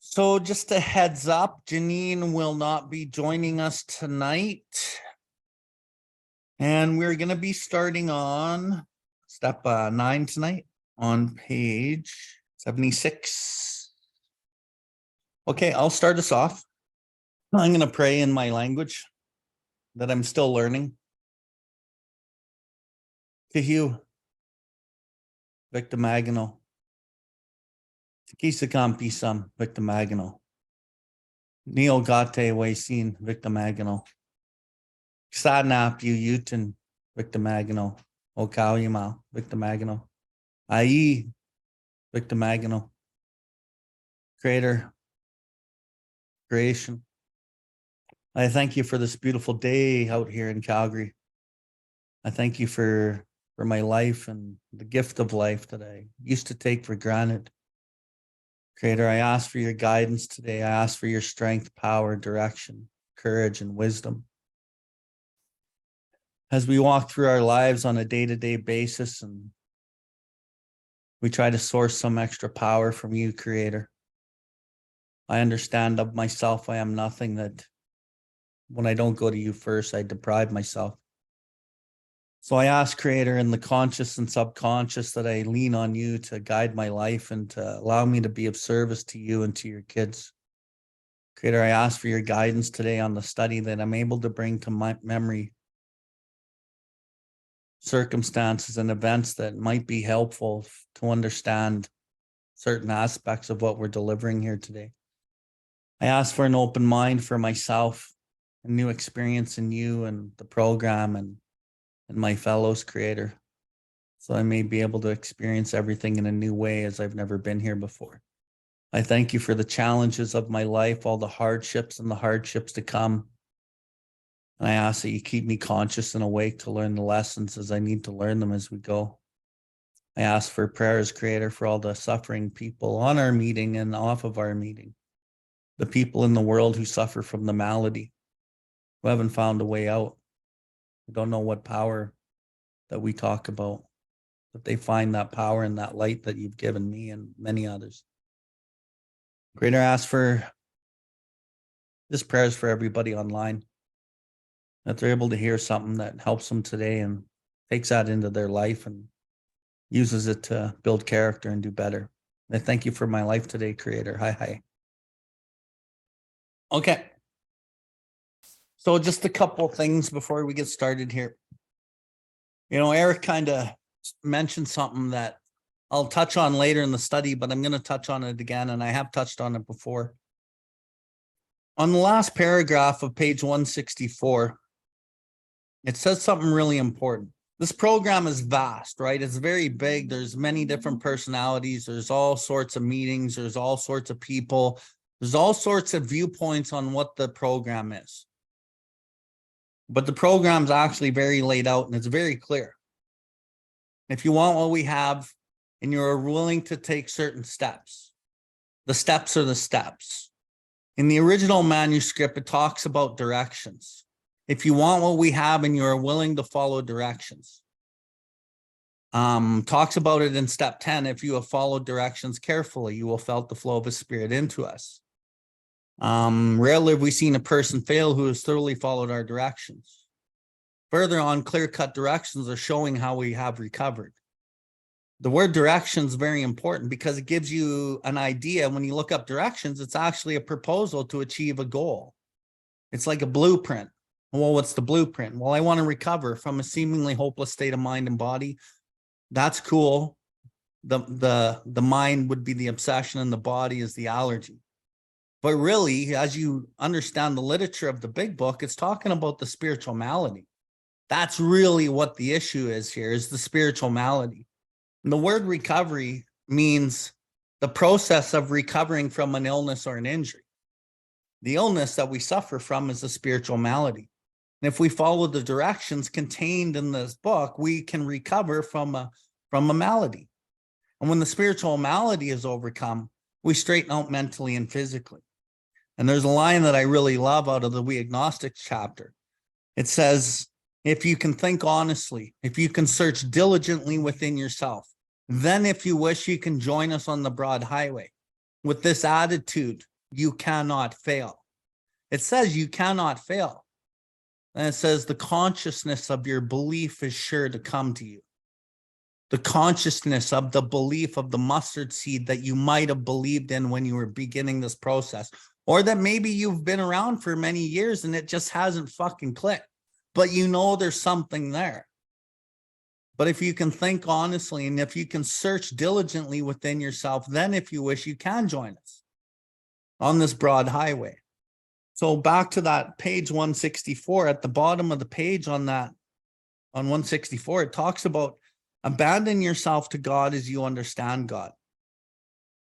So just a heads up, Janine will not be joining us tonight. And we're going to be starting on step 9 tonight on page 76. Okay, I'll start us off. I'm going to pray in my language that I'm still learning. Teheu, victimagano. Tikisakam pisam, victimagano. Neogate waisin, victimagano. Sadnap you utin, victimagano. Okauyama, victimagano. Ai, victimagano. Creator, creation. I thank you for this beautiful day out here in Calgary. I thank you for my life and the gift of life that I used to take for granted. Creator, I ask for your guidance today. I ask for your strength, power, direction, courage, and wisdom. As we walk through our lives on a day-to-day basis and we try to source some extra power from you, Creator. I understand of myself, I am nothing, that when I don't go to you first, I deprive myself. So I ask, Creator, in the conscious and subconscious, that I lean on you to guide my life and to allow me to be of service to you and to your kids. Creator, I ask for your guidance today on the study, that I'm able to bring to my memory circumstances and events that might be helpful to understand certain aspects of what we're delivering here today. I ask for an open mind for myself, a new experience in you and the program and my fellows, Creator, so I may be able to experience everything in a new way as I've never been here before. I thank you for the challenges of my life, all the hardships and the hardships to come. And I ask that you keep me conscious and awake to learn the lessons as I need to learn them as we go. I ask for prayers, Creator, for all the suffering people on our meeting and off of our meeting, the people in the world who suffer from the malady, who haven't found a way out. I don't know what power that we talk about, but they find that power and that light that you've given me and many others. Creator, ask for just prayers for everybody online, that they're able to hear something that helps them today and takes that into their life and uses it to build character and do better. I thank you for my life today, Creator. Hi. Okay. So just a couple things before we get started here. You know, Eric kind of mentioned something that I'll touch on later in the study, but I'm going to touch on it again, and I have touched on it before. On the last paragraph of page 164, it says something really important. This program is vast, right? It's very big. There's many different personalities. There's all sorts of meetings. There's all sorts of people. There's all sorts of viewpoints on what the program is. But the program's actually very laid out and it's very clear. If you want what we have and you're willing to take certain steps, the steps are the steps. In the original manuscript, it talks about directions. If you want what we have and you're willing to follow directions, talks about it in step 10. If you have followed directions carefully, you will felt the flow of a spirit into us. Rarely have we seen a person fail who has thoroughly followed our directions. Further on, clear-cut directions are showing how we have recovered. The word direction is very important because it gives you an idea. When you look up directions, it's actually a proposal to achieve a goal. It's like a blueprint. Well, what's the blueprint? Well, I want to recover from a seemingly hopeless state of mind and body. That's cool. The mind would be the obsession and the body is the allergy. But really, as you understand the literature of the big book, it's talking about the spiritual malady. That's really what the issue is here, is the spiritual malady. And the word recovery means the process of recovering from an illness or an injury. The illness that we suffer from is a spiritual malady. And if we follow the directions contained in this book, we can recover from a malady. And when the spiritual malady is overcome, we straighten out mentally and physically. And there's a line that I really love out of the We Agnostics chapter. It says, if you can think honestly, if you can search diligently within yourself, then if you wish, you can join us on the broad highway. With this attitude, you cannot fail. It says you cannot fail. And it says the consciousness of your belief is sure to come to you. The consciousness of the belief of the mustard seed that you might have believed in when you were beginning this process, or that maybe you've been around for many years and it just hasn't fucking clicked, but you know there's something there. But if you can think honestly and if you can search diligently within yourself, then if you wish, you can join us on this broad highway. So back to that page 164, at the bottom of the page on 164, it talks about abandon yourself to God as you understand God.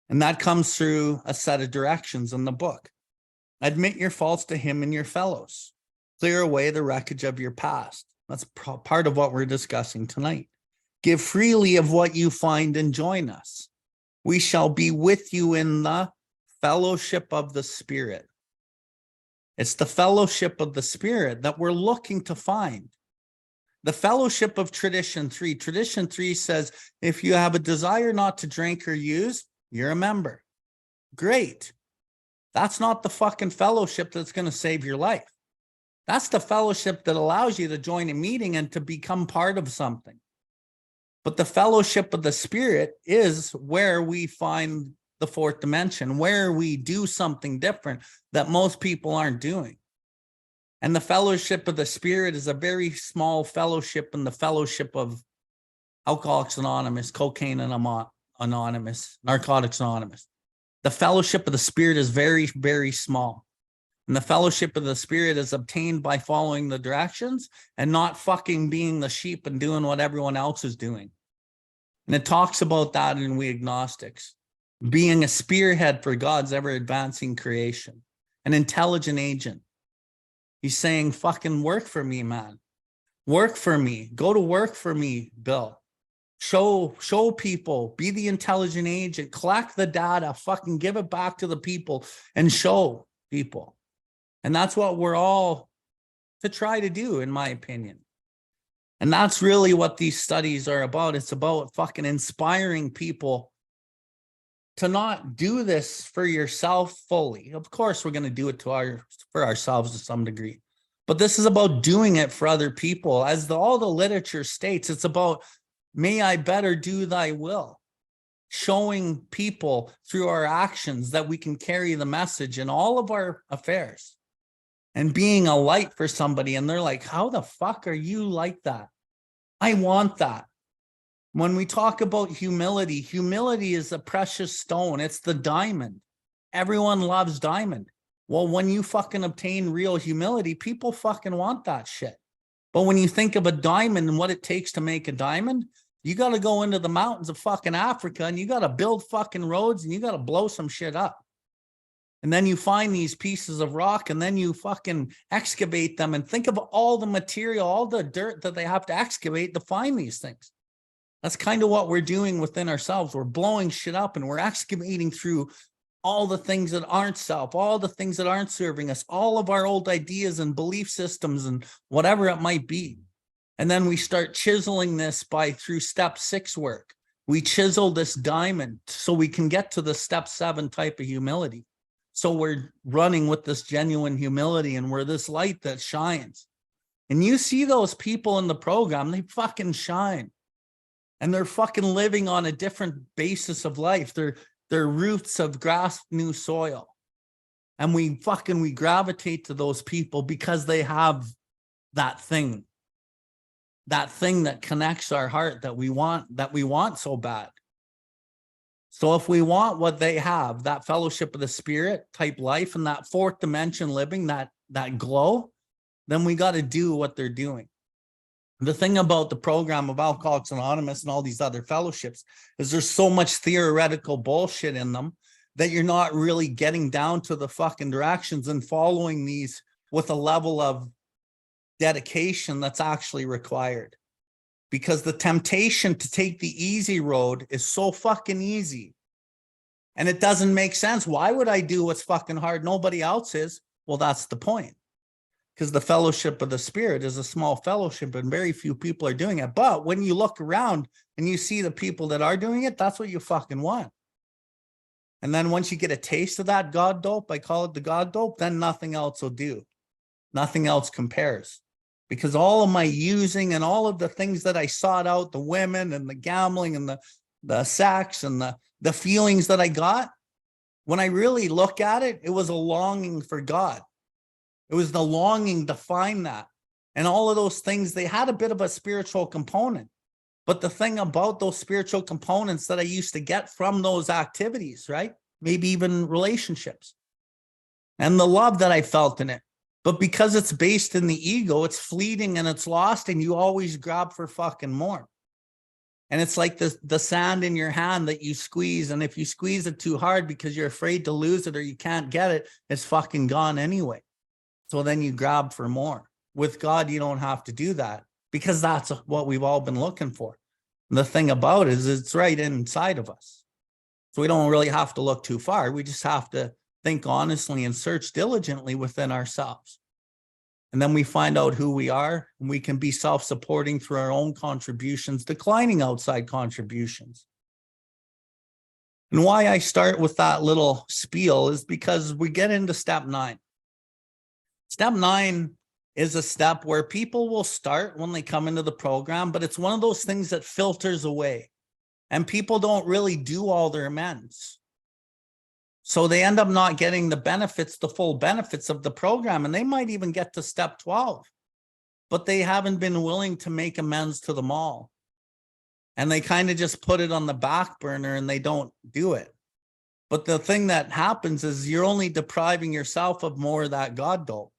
And that comes through a set of directions in the book. Admit your faults to him and your fellows. Clear away the wreckage of your past. That's part of what we're discussing tonight. Give freely of what you find and join us. We shall be with you in the fellowship of the Spirit. It's the fellowship of the Spirit that we're looking to find. The fellowship of tradition 3. Tradition 3 says, if you have a desire not to drink or use, you're a member. Great. That's not the fucking fellowship that's going to save your life. That's the fellowship that allows you to join a meeting and to become part of something. But the fellowship of the Spirit is where we find the fourth dimension, where we do something different that most people aren't doing. And the fellowship of the Spirit is a very small fellowship in the fellowship of Alcoholics Anonymous, Cocaine Anonymous, Narcotics Anonymous. The fellowship of the Spirit is very, very small. And the fellowship of the Spirit is obtained by following the directions and not fucking being the sheep and doing what everyone else is doing. And it talks about that in We Agnostics. Being a spearhead for God's ever-advancing creation, an intelligent agent. He's saying, fucking work for me, man. Work for me. Go to work for me, Bill. Show people. Be the intelligent agent. Collect the data. Fucking give it back to the people and show people. And that's what we're all to try to do, in my opinion. And that's really what these studies are about. It's about fucking inspiring people to not do this for yourself fully. Of course, we're going to do it for ourselves to some degree. But this is about doing it for other people. As all the literature states, it's about, may I better do thy will. Showing people through our actions that we can carry the message in all of our affairs. And being a light for somebody. And they're like, how the fuck are you like that? I want that. When we talk about humility, humility is a precious stone. It's the diamond. Everyone loves diamond. Well, when you fucking obtain real humility, people fucking want that shit. But when you think of a diamond and what it takes to make a diamond, you got to go into the mountains of fucking Africa and you got to build fucking roads and you got to blow some shit up. And then you find these pieces of rock and then you fucking excavate them and think of all the material, all the dirt that they have to excavate to find these things. That's kind of what we're doing within ourselves. We're blowing shit up and we're excavating through all the things that aren't self, all the things that aren't serving us, all of our old ideas and belief systems and whatever it might be. And then we start chiseling this through step 6 work. We chisel this diamond so we can get to the step 7 type of humility. So we're running with this genuine humility and we're this light that shines. And you see those people in the program, they fucking shine. And they're fucking living on a different basis of life. Their roots have grasped new soil. And we gravitate to those people because they have that thing that connects our heart that we want so bad. So if we want what they have, that fellowship of the Spirit type life and that fourth dimension living, that glow, then we got to do what they're doing. The thing about the program of Alcoholics Anonymous and all these other fellowships is there's so much theoretical bullshit in them that you're not really getting down to the fucking directions and following these with a level of dedication that's actually required. Because the temptation to take the easy road is so fucking easy. And it doesn't make sense. Why would I do what's fucking hard? Nobody else is. Well, that's the point. Because the fellowship of the Spirit is a small fellowship and very few people are doing it. But when you look around and you see the people that are doing it, that's what you fucking want. And then once you get a taste of that God dope, I call it the God dope, then nothing else will do. Nothing else compares. Because all of my using and all of the things that I sought out, the women and the gambling and the sex and the feelings that I got, when I really look at it, it was a longing for God. It was the longing to find that. And all of those things, they had a bit of a spiritual component. But the thing about those spiritual components that I used to get from those activities, right? Maybe even relationships and the love that I felt in it. But because it's based in the ego, it's fleeting and it's lost, and you always grab for fucking more. And it's like the sand in your hand that you squeeze. And if you squeeze it too hard because you're afraid to lose it or you can't get it, it's fucking gone anyway. So then you grab for more. With God, you don't have to do that, because that's what we've all been looking for. And the thing about it is it's right inside of us. So we don't really have to look too far. We just have to think honestly and search diligently within ourselves. And then we find out who we are, and we can be self-supporting through our own contributions, declining outside contributions. And why I start with that little spiel is because we get into step 9. Step 9 is a step where people will start when they come into the program, but it's one of those things that filters away, and people don't really do all their amends. So they end up not getting the benefits, the full benefits of the program, and they might even get to step 12, but they haven't been willing to make amends to them all. And they kind of just put it on the back burner and they don't do it. But the thing that happens is you're only depriving yourself of more of that God dope,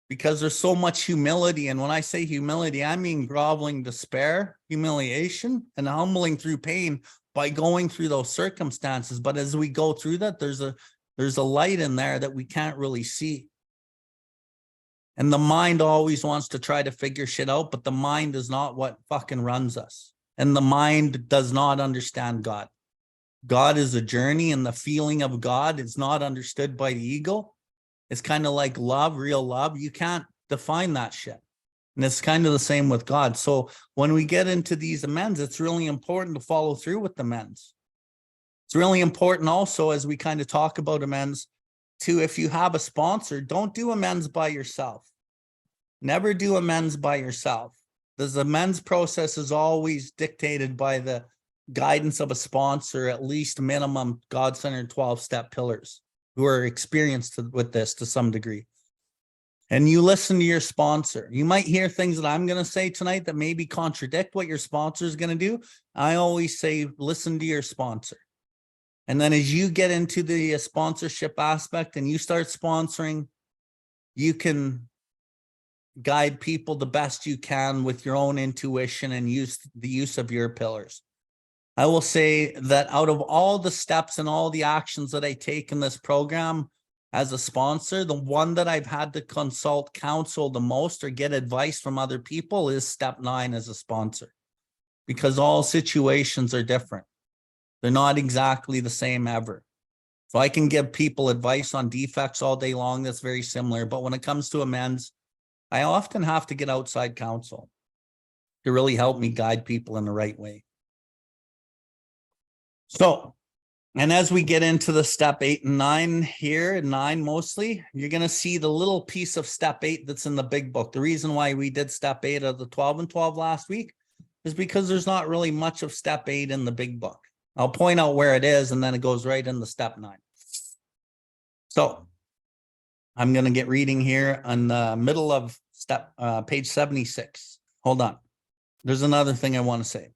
because there's so much humility. And when I say humility, I mean groveling despair, humiliation, and humbling through pain by going through those circumstances. But as we go through that, there's a light in there that we can't really see. And the mind always wants to try to figure shit out, but the mind is not what fucking runs us. And the mind does not understand God. God is a journey, and the feeling of God is not understood by the ego. It's kind of like love, real love. You can't define that shit. And it's kind of the same with God. So when we get into these amends, it's really important to follow through with the amends. It's really important also, as we kind of talk about amends, to, if you have a sponsor, don't do amends by yourself. Never do amends by yourself. The amends process is always dictated by the guidance of a sponsor, at least minimum God-centered 12-step pillars, who are experienced with this to some degree. And you listen to your sponsor. You might hear things that I'm going to say tonight that maybe contradict what your sponsor is going to do. I always say, listen to your sponsor. And then as you get into the sponsorship aspect and you start sponsoring, you can guide people the best you can with your own intuition and use the use of your pillars. I will say that out of all the steps and all the actions that I take in this program as a sponsor, the one that I've had to consult counsel the most or get advice from other people is step 9 as a sponsor, because all situations are different. They're not exactly the same ever. So I can give people advice on defects all day long that's very similar, but when it comes to amends, I often have to get outside counsel to really help me guide people in the right way. So, and as we get into the step 8 and 9 here, and 9 mostly, you're going to see the little piece of step 8 that's in the big book. The reason why we did step 8 of the 12 and 12 last week is because there's not really much of step 8 in the big book. I'll point out where it is, and then it goes right into step 9. So I'm going to get reading here on the middle of step page 76. Hold on. There's another thing I want to say.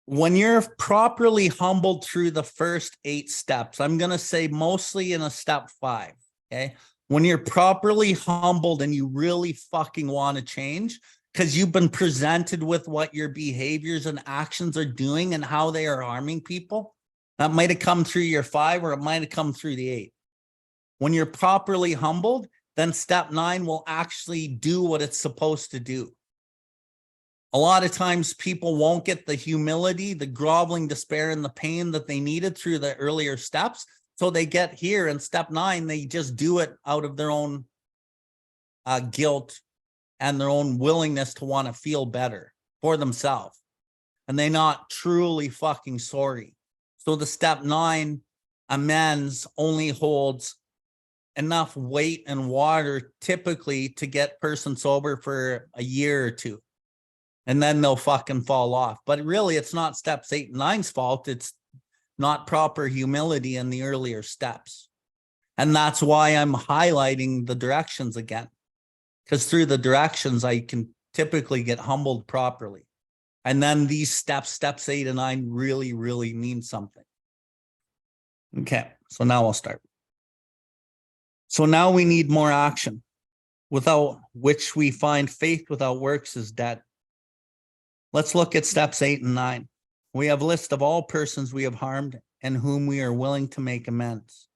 When you're properly humbled through the first 8 steps, I'm going to say mostly in a step 5. Okay. When you're properly humbled and you really fucking want to change because you've been presented with what your behaviors and actions are doing and how they are harming people, that might have come through your 5 or it might have come through the 8. When you're properly humbled, then step 9 will actually do what it's supposed to do. A lot of times people won't get the humility, the groveling despair, and the pain that they needed through the earlier steps. So they get here in step 9, they just do it out of their own guilt and their own willingness to want to feel better for themselves. And they're not truly fucking sorry. So the step 9 amends only holds enough weight and water typically to get person sober for a year or two. And then they'll fucking fall off. But really, it's not steps 8 and 9's fault. It's not proper humility in the earlier steps. And that's why I'm highlighting the directions again. Because through the directions, I can typically get humbled properly. And then these steps 8 and 9 really, really mean something. Okay, so now I'll start. So now we need more action, without which we find faith without works is dead. Let's look at steps 8 and 9. We have a list of all persons we have harmed and whom we are willing to make amends.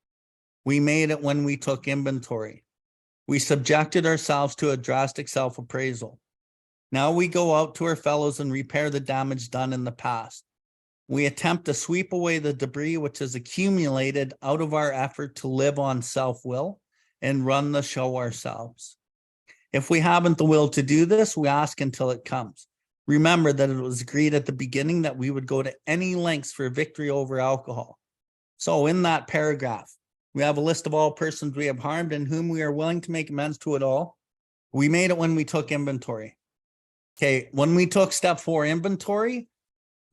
We made it when we took inventory. We subjected ourselves to a drastic self-appraisal. Now we go out to our fellows and repair the damage done in the past. We attempt to sweep away the debris which has accumulated out of our effort to live on self-will and run the show ourselves. If we haven't the will to do this, we ask until it comes. Remember that it was agreed at the beginning that we would go to any lengths for victory over alcohol. So in that paragraph, we have a list of all persons we have harmed and whom we are willing to make amends to it all. We made it when we took inventory. Okay, when we took step 4 inventory,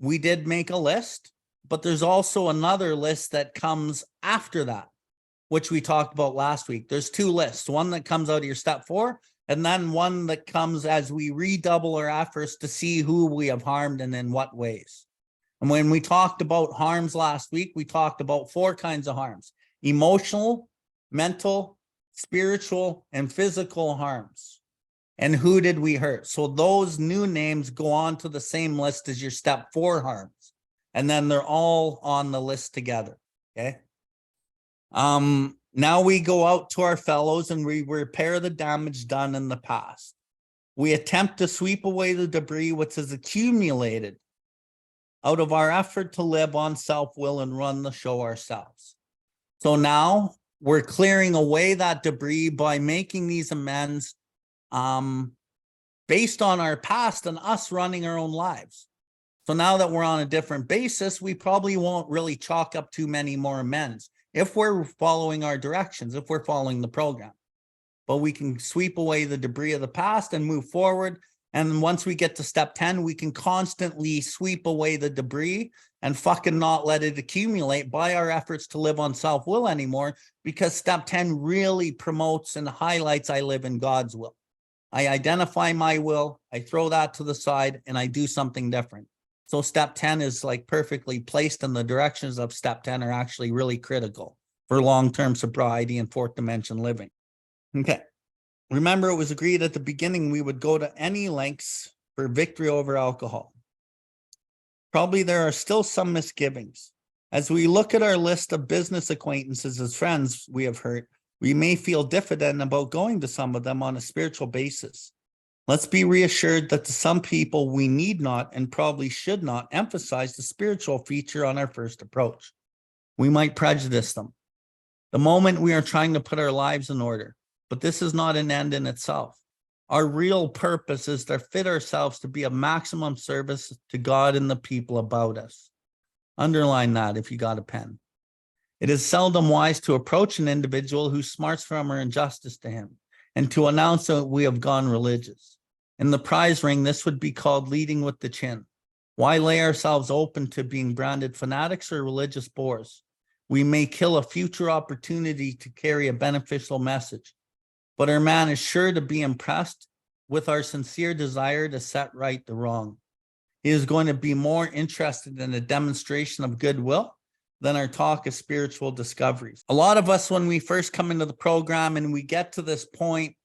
we did make a list, but there's also another list that comes after that, which we talked about last week. There's 2 lists, one that comes out of your step 4, and then one that comes as we redouble our efforts to see who we have harmed and in what ways. And when we talked about harms last week, we talked about 4 kinds of harms: emotional, mental, spiritual, and physical harms. And who did we hurt? So those new names go on to the same list as your step 4 harms. And then they're all on the list together. Okay. Now we go out to our fellows and we repair the damage done in the past. We attempt to sweep away the debris which has accumulated out of our effort to live on self-will and run the show ourselves. So now we're clearing away that debris by making these amends based on our past and us running our own lives. So now that we're on a different basis, we probably won't really chalk up too many more amends if we're following our directions, if we're following the program. But we can sweep away the debris of the past and move forward. And once we get to step 10, we can constantly sweep away the debris and fucking not let it accumulate by our efforts to live on self-will anymore, because step 10 really promotes and highlights I live in God's will. I identify my will, I throw that to the side, and I do something different. So step 10 is like perfectly placed, and the directions of step 10 are actually really critical for long-term sobriety and 4th dimension living. Okay. Remember, it was agreed at the beginning we would go to any lengths for victory over alcohol. Probably there are still some misgivings. As we look at our list of business acquaintances as friends we have hurt, we may feel diffident about going to some of them on a spiritual basis. Let's be reassured that to some people we need not and probably should not emphasize the spiritual feature on our first approach. We might prejudice them the moment we are trying to put our lives in order, but this is not an end in itself. Our real purpose is to fit ourselves to be of maximum service to God and the people about us. Underline that if you got a pen. It is seldom wise to approach an individual who smarts from our injustice to him and to announce that we have gone religious. In the prize ring, this would be called leading with the chin. Why lay ourselves open to being branded fanatics or religious bores? We may kill a future opportunity to carry a beneficial message, but our man is sure to be impressed with our sincere desire to set right the wrong. He is going to be more interested in a demonstration of goodwill than our talk of spiritual discoveries. A lot of us, when we first come into the program and we get to this point,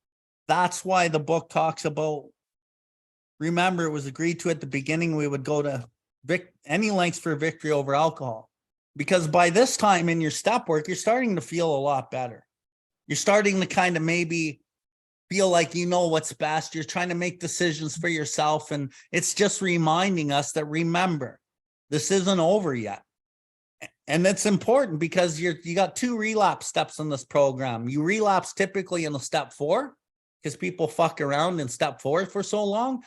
that's why the book talks about, remember, it was agreed to at the beginning we would go to any lengths for victory over alcohol. Because by this time in your step work, you're starting to feel a lot better. You're starting to kind of maybe feel like you know what's best. You're trying to make decisions for yourself. And it's just reminding us that, remember, this isn't over yet. And it's important because you got 2 relapse steps in this program. You relapse typically in the step 4 because people fuck around in step 4 for so long.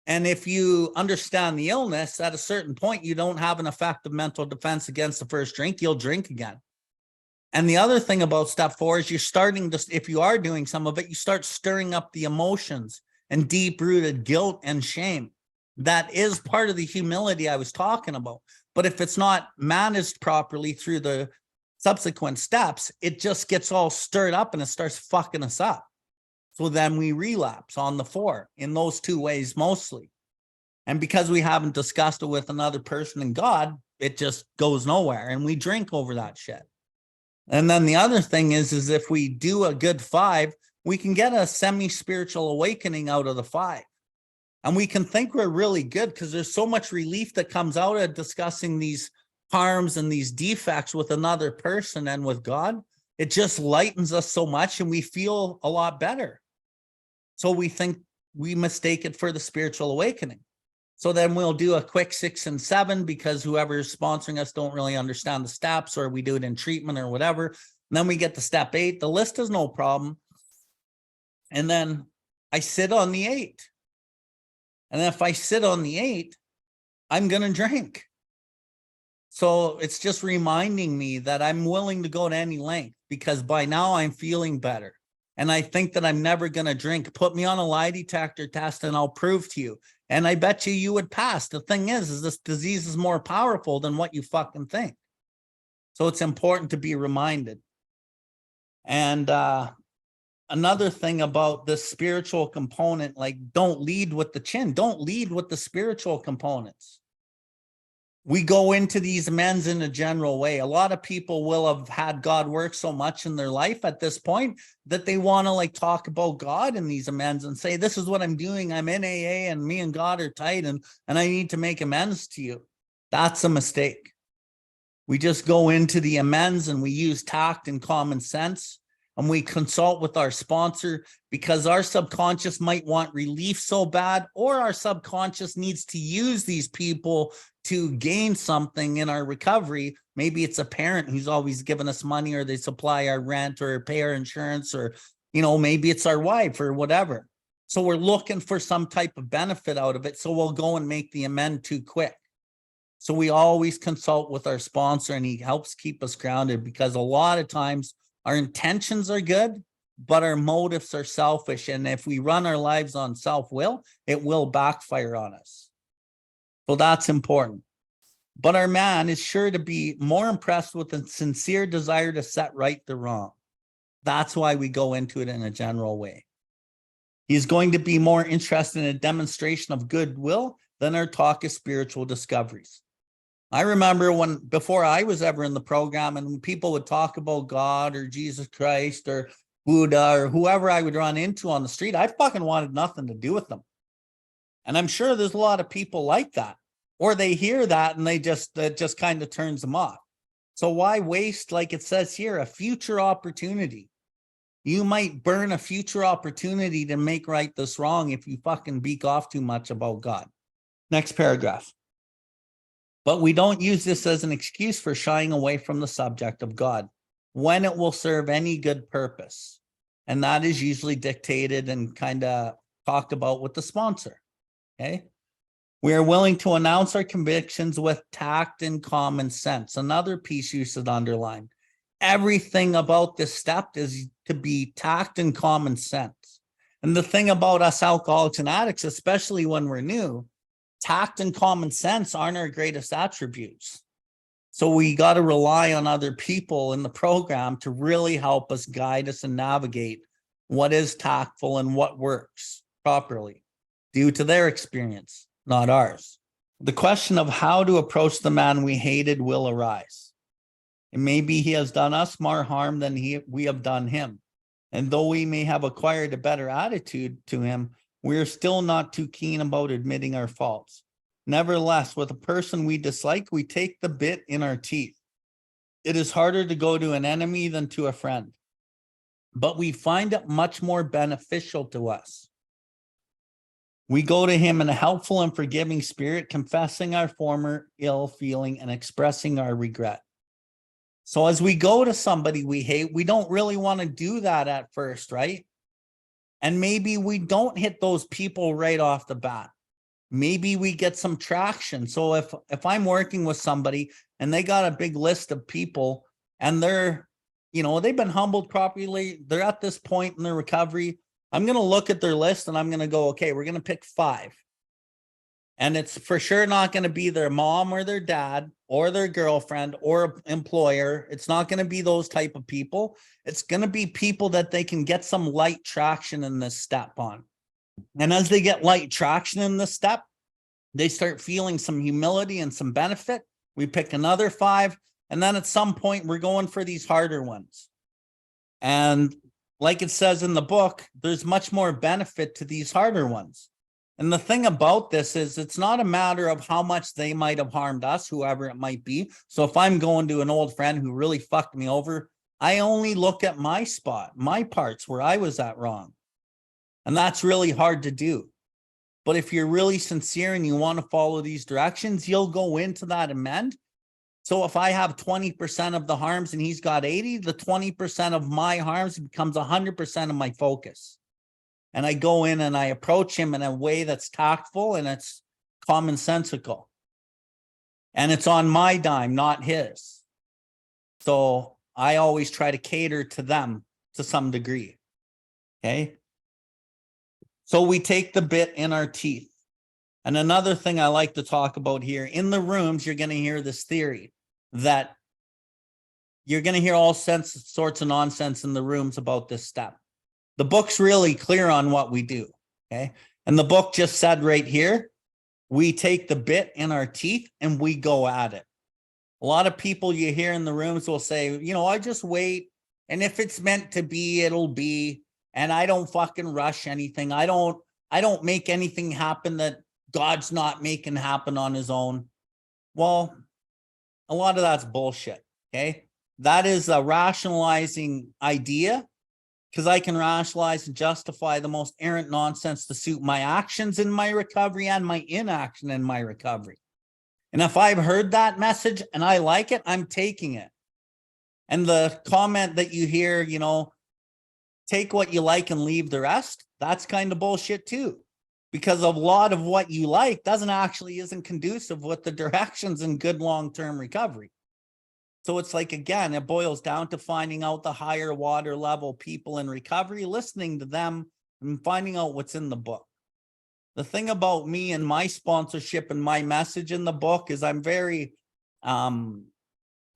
And if you understand the illness, at a certain point, you don't have an effective mental defense against the first drink, you'll drink again. And the other thing about step 4 is you're starting to, if you are doing some of it, you start stirring up the emotions and deep-rooted guilt and shame. That is part of the humility I was talking about. But if it's not managed properly through the subsequent steps, it just gets all stirred up and it starts fucking us up. So then we relapse on the 4 in those 2 ways mostly. And because we haven't discussed it with another person in God, it just goes nowhere and we drink over that shit. And then the other thing is if we do a good 5, we can get a semi-spiritual awakening out of the 5. And we can think we're really good because there's so much relief that comes out of discussing these harms and these defects with another person and with God. It just lightens us so much and we feel a lot better. So we think we mistake it for the spiritual awakening. So then we'll do a quick 6 and 7 because whoever's sponsoring us don't really understand the steps, or we do it in treatment or whatever. And then we get to step 8. The list is no problem. And then I sit on the 8. And if I sit on the 8, I'm going to drink. So it's just reminding me that I'm willing to go to any length because by now I'm feeling better. And I think that I'm never going to drink. Put me on a lie detector test and I'll prove to you. And I bet you would pass. The thing is this disease is more powerful than what you fucking think. So it's important to be reminded. And another thing about the spiritual component, like don't lead with the chin. Don't lead with the spiritual components. We go into these amends in a general way. A lot of people will have had God work so much in their life at this point that they want to like talk about God in these amends and say, this is what I'm doing. I'm in AA and me and God are tight and I need to make amends to you. That's a mistake. We just go into the amends and we use tact and common sense. And we consult with our sponsor because our subconscious might want relief so bad, or our subconscious needs to use these people to gain something in our recovery. Maybe it's a parent who's always given us money, or they supply our rent or pay our insurance, or, you know, maybe it's our wife or whatever. So we're looking for some type of benefit out of it. So we'll go and make the amend too quick. So we always consult with our sponsor and he helps keep us grounded, because a lot of times our intentions are good, but our motives are selfish. And if we run our lives on self-will, it will backfire on us. So that's important. But our man is sure to be more impressed with a sincere desire to set right the wrong. That's why we go into it in a general way. He's going to be more interested in a demonstration of goodwill than our talk of spiritual discoveries. I remember before I was ever in the program, and people would talk about God or Jesus Christ or Buddha or whoever I would run into on the street, I fucking wanted nothing to do with them. And I'm sure there's a lot of people like that, or they hear that and that just kind of turns them off. So why waste, like it says here, a future opportunity? You might burn a future opportunity to make right this wrong if you fucking beak off too much about God. Next paragraph. But we don't use this as an excuse for shying away from the subject of God when it will serve any good purpose. And that is usually dictated and kind of talked about with the sponsor. Okay. We are willing to announce our convictions with tact and common sense. Another piece you should underline. Everything about this step is to be tact and common sense. And the thing about us alcoholics and addicts, especially when we're new, tact and common sense aren't our greatest attributes. So we got to rely on other people in the program to really help us, guide us, and navigate what is tactful and what works properly due to their experience, not ours. The question of how to approach the man we hated will arise. And maybe he has done us more harm than we have done him. And though we may have acquired a better attitude to him, we are still not too keen about admitting our faults. Nevertheless, with a person we dislike, we take the bit in our teeth. It is harder to go to an enemy than to a friend, but we find it much more beneficial to us. We go to him in a helpful and forgiving spirit, confessing our former ill feeling and expressing our regret. So as we go to somebody we hate, we don't really want to do that at first, right? And maybe we don't hit those people right off the bat. Maybe we get some traction. So if I'm working with somebody and they got a big list of people and they're you know, they've been humbled properly. They're at this point in their recovery. I'm going to look at their list and I'm going to go, okay, we're going to pick 5. And it's for sure not going to be their mom or their dad or their girlfriend or employer. It's not going to be those type of people. It's going to be people that they can get some light traction in this step on. And as they get light traction in this step, they start feeling some humility and some benefit. We pick another 5. And then at some point, we're going for these harder ones. And like it says in the book, there's much more benefit to these harder ones. And the thing about this is it's not a matter of how much they might have harmed us, whoever it might be. So if I'm going to an old friend who really fucked me over, I only look at my spot, my parts where I was at wrong. And that's really hard to do. But if you're really sincere and you want to follow these directions, you'll go into that amend. So if I have 20% of the harms and he's got 80, the 20% of my harms becomes 100% of my focus. And I go in and I approach him in a way that's tactful and it's commonsensical. And it's on my dime, not his. So I always try to cater to them to some degree. Okay. So we take the bit in our teeth. And another thing I like to talk about here, in the rooms, you're going to hear this theory that you're going to hear all sorts of nonsense in the rooms about this step. The book's really clear on what we do, okay? And the book just said right here, we take the bit in our teeth and we go at it. A lot of people you hear in the rooms will say, you know, I just wait. And if it's meant to be, it'll be. And I don't fucking rush anything. I don't make anything happen that God's not making happen on his own. Well, a lot of that's bullshit, okay? That is a rationalizing idea because I can rationalize and justify the most errant nonsense to suit my actions in my recovery and my inaction in my recovery. And if I've heard that message and I like it, I'm taking it. And the comment that you hear, you know, take what you like and leave the rest, that's kind of bullshit too. Because a lot of what you like isn't conducive with the directions in good long-term recovery. So it's like, again, it boils down to finding out the higher water level people in recovery, listening to them and finding out what's in the book. The thing about me and my sponsorship and my message in the book is I'm very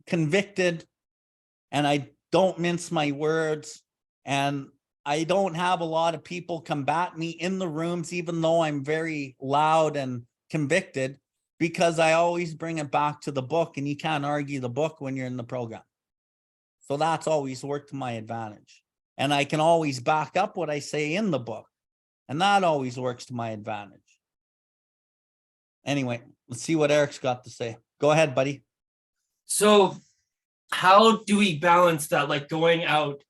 convicted and I don't mince my words. And I don't have a lot of people combat me in the rooms, even though I'm very loud and convicted, because I always bring it back to the book, and you can't argue the book when you're in the program. So that's always worked to my advantage. And I can always back up what I say in the book, and that always works to my advantage. Anyway, let's see what Eric's got to say. Go ahead, buddy. So how do we balance that, like going out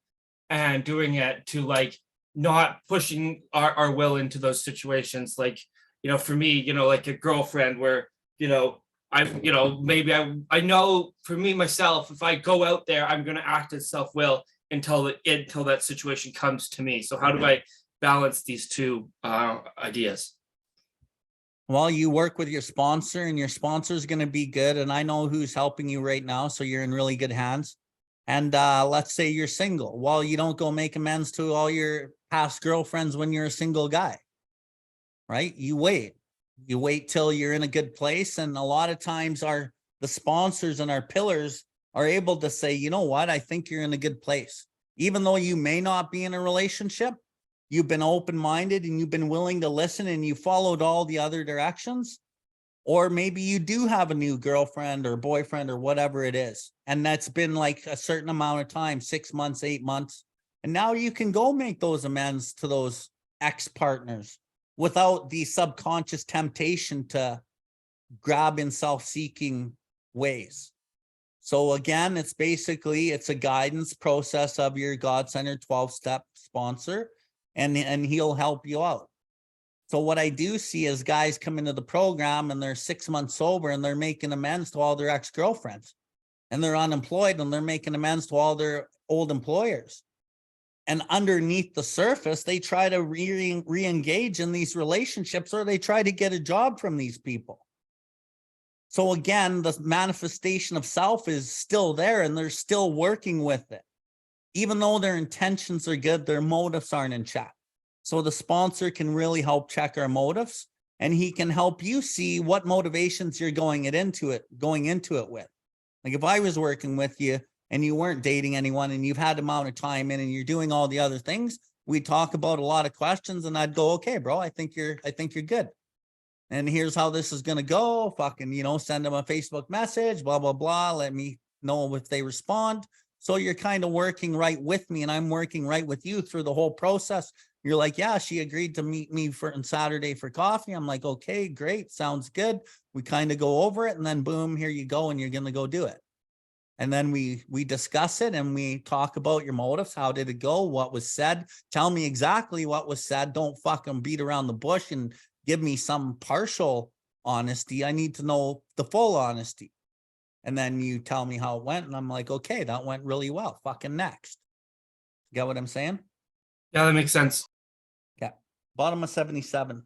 and doing it to like not pushing our will into those situations? Like, you know, for me, you know, like a girlfriend where, you know, maybe I know for me, myself, if I go out there, I'm going to act as self-will until that situation comes to me. So how do I balance these two ideas? Well, you work with your sponsor and your sponsor is going to be good. And I know who's helping you right now. So you're in really good hands. And let's say you're single. Well, you don't go make amends to all your past girlfriends when you're a single guy, right? You wait till you're in a good place. And a lot of times the sponsors and our pillars are able to say, you know what, I think you're in a good place. Even though you may not be in a relationship, you've been open-minded and you've been willing to listen and you followed all the other directions. Or maybe you do have a new girlfriend or boyfriend or whatever it is. And that's been like a certain amount of time, 6 months, 8 months. And now you can go make those amends to those ex-partners without the subconscious temptation to grab in self-seeking ways. So again, it's a guidance process of your God-centered 12-step sponsor, and he'll help you out. So what I do see is guys come into the program and they're 6 months sober and they're making amends to all their ex-girlfriends, and they're unemployed and they're making amends to all their old employers. And underneath the surface, they try to re-engage in these relationships, or they try to get a job from these people. So again, the manifestation of self is still there and they're still working with it. even though their intentions are good, their motives aren't in check. So the sponsor can really help check our motives, and he can help you see what motivations you're going into it with. Like if I was working with you and you weren't dating anyone and you've had amount of time in and you're doing all the other things, we'd talk about a lot of questions and I'd go, okay, bro, I think you're good. And here's how this is going to go. Fucking, send them a Facebook message, blah, blah, blah. Let me know if they respond. So you're kind of working right with me and I'm working right with you through the whole process. You're like, yeah, she agreed to meet me on Saturday for coffee. I'm like, okay, great. Sounds good. We kind of go over it and then boom, here you go. And you're going to go do it. And then we discuss it and we talk about your motives. How did it go? What was said? Tell me exactly what was said. Don't fucking beat around the bush and give me some partial honesty. I need to know the full honesty. And then you tell me how it went. And I'm like, okay, that went really well. Fucking next. Get what I'm saying? Yeah, that makes sense. Okay. Bottom of 77.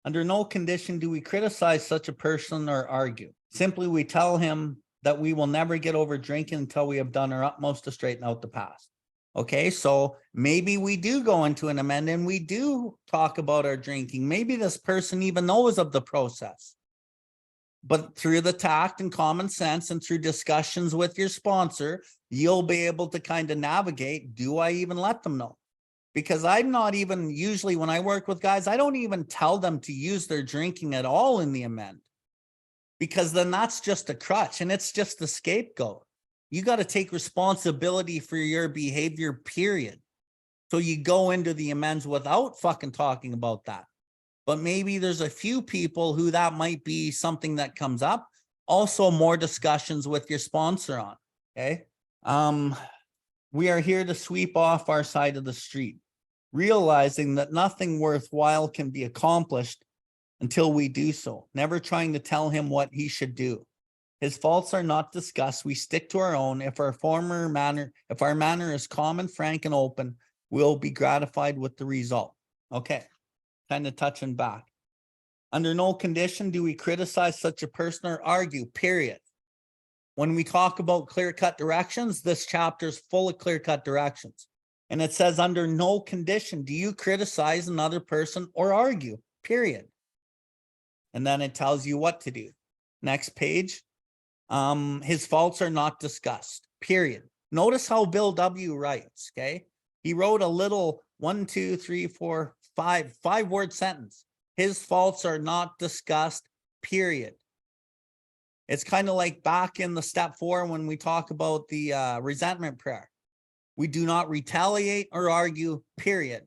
Under no condition do we criticize such a person or argue. Simply, we tell him that we will never get over drinking until we have done our utmost to straighten out the past. Okay, so maybe we do go into an amend and we do talk about our drinking. Maybe this person even knows of the process. But through the tact and common sense and through discussions with your sponsor, you'll be able to kind of navigate, do I even let them know? Because I'm not even, usually when I work with guys, I don't even tell them to use their drinking at all in the amend. Because then that's just a crutch and it's just the scapegoat. You got to take responsibility for your behavior, period. So you go into the amends without fucking talking about that. But maybe there's a few people who that might be something that comes up. Also more discussions with your sponsor on, okay? We are here to sweep off our side of the street, realizing that nothing worthwhile can be accomplished until we do so, never trying to tell him what he should do. His faults are not discussed. We stick to our own. If our manner is calm, frank, and open, we'll be gratified with the result. Okay, kind of touching back. Under no condition do we criticize such a person or argue, period. When we talk about clear-cut directions, this chapter is full of clear-cut directions. And it says under no condition do you criticize another person or argue, period. And then it tells you what to do. Next page. His faults are not discussed, period. Notice how Bill W. writes, okay? He wrote a little 5-word sentence. His faults are not discussed, period. It's kind of like back in the step 4 when we talk about the resentment prayer. We do not retaliate or argue, period.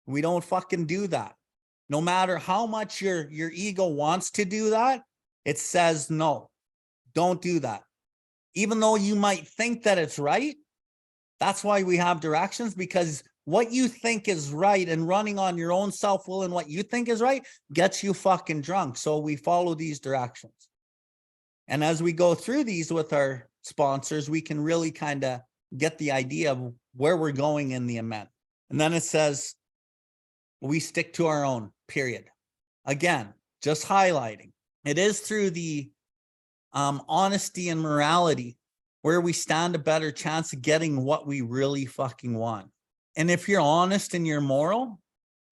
We don't fucking do that. No matter how much your ego wants to do that, it says no, don't do that. Even though you might think that it's right, that's why we have directions, because what you think is right and running on your own self-will and what you think is right gets you fucking drunk. So we follow these directions. And as we go through these with our sponsors, we can really kind of get the idea of where we're going in the amend. And then it says, we stick to our own, period. Again, just highlighting. It is through the honesty and morality where we stand a better chance of getting what we really fucking want. And if you're honest and you're moral,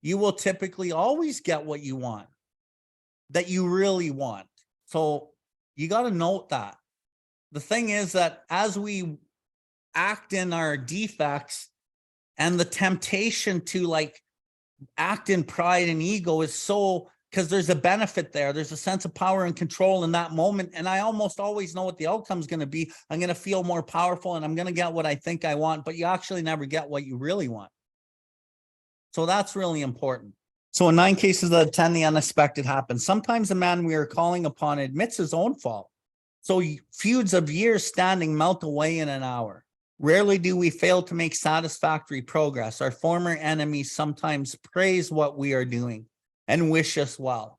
you will typically always get what you want, that you really want. So you got to note that. The thing is that as we act in our defects and the temptation to like act in pride and ego is so, because there's a benefit there. There's a sense of power and control in that moment. And I almost always know what the outcome is going to be. I'm going to feel more powerful and I'm going to get what I think I want, but you actually never get what you really want. So that's really important. So in 9 cases out of 10, the unexpected happens. Sometimes the man we are calling upon admits his own fault. So feuds of years standing melt away in an hour. Rarely do we fail to make satisfactory progress. Our former enemies sometimes praise what we are doing and wish us well.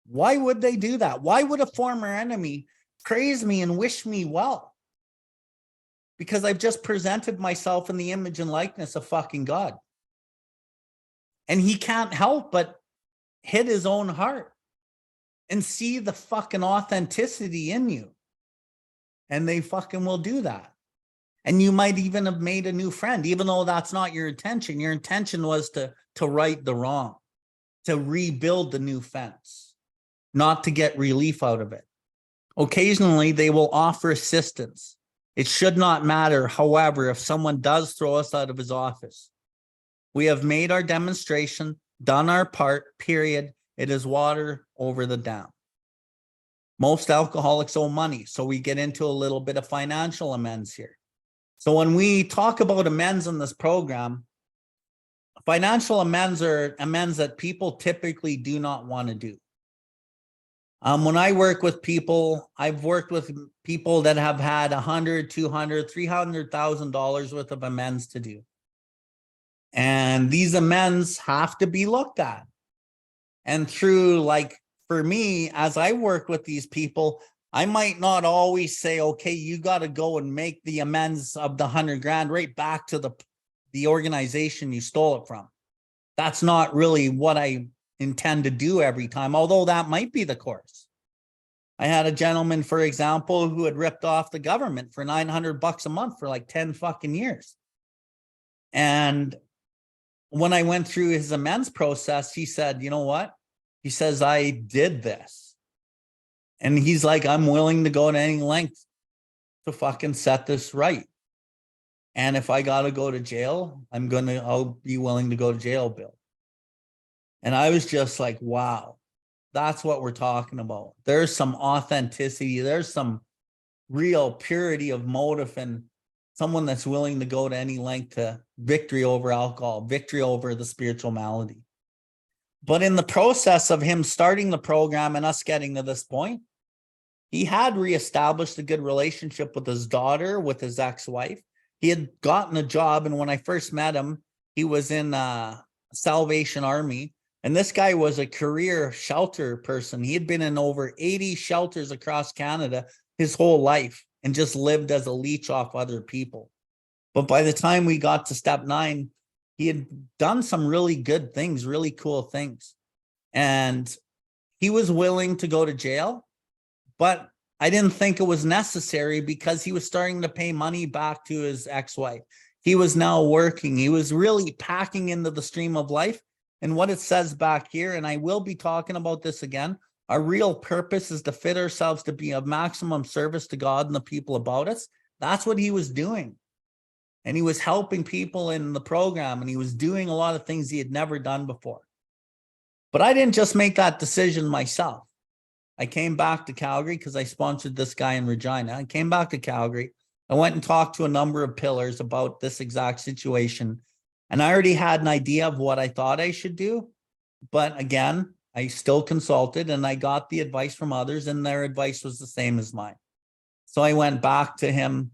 Why would they do that? Why would a former enemy praise me and wish me well? Because I've just presented myself in the image and likeness of fucking God. And he can't help but hit his own heart and see the fucking authenticity in you. And they fucking will do that. And you might even have made a new friend, even though that's not your intention. Your intention was to right the wrong, to rebuild the new fence, not to get relief out of it. Occasionally, they will offer assistance. It should not matter, however, if someone does throw us out of his office. We have made our demonstration, done our part, period. It is water over the dam. Most alcoholics owe money, so we get into a little bit of financial amends here. So when we talk about amends in this program, financial amends are amends that people typically do not want to do. When I work with people, I've worked with people that have had $100, $200, $300,000 worth of amends to do. And these amends have to be looked at. And through, like, for me, as I work with these people, I might not always say, okay, you got to go and make the amends of the 100 grand right back to the organization you stole it from. That's not really what I intend to do every time, although that might be the course. I had a gentleman, for example, who had ripped off the government for $900 a month for like 10 fucking years. And when I went through his amends process, he said, you know what? He says, I did this. And he's like, I'm willing to go to any length to fucking set this right. And if I got to go to jail, I'll be willing to go to jail, Bill. And I was just like, wow, that's what we're talking about. There's some authenticity. There's some real purity of motive, and someone that's willing to go to any length to victory over alcohol, victory over the spiritual malady. But in the process of him starting the program and us getting to this point, he had reestablished a good relationship with his daughter, with his ex-wife. He had gotten a job, and when I first met him, he was in Salvation Army. And this guy was a career shelter person. He had been in over 80 shelters across Canada his whole life and just lived as a leech off other people. But by the time we got to step 9, he had done some really good things, really cool things. And he was willing to go to jail, but I didn't think it was necessary because he was starting to pay money back to his ex-wife. He was now working. He was really packing into the stream of life. And what it says back here, and I will be talking about this again, our real purpose is to fit ourselves to be of maximum service to God and the people about us. That's what he was doing. And he was helping people in the program, and he was doing a lot of things he had never done before. But I didn't just make that decision myself. I came back to Calgary because I sponsored this guy in Regina. I came back to Calgary. I went and talked to a number of pillars about this exact situation. And I already had an idea of what I thought I should do. But again, I still consulted and I got the advice from others, and their advice was the same as mine. So I went back to him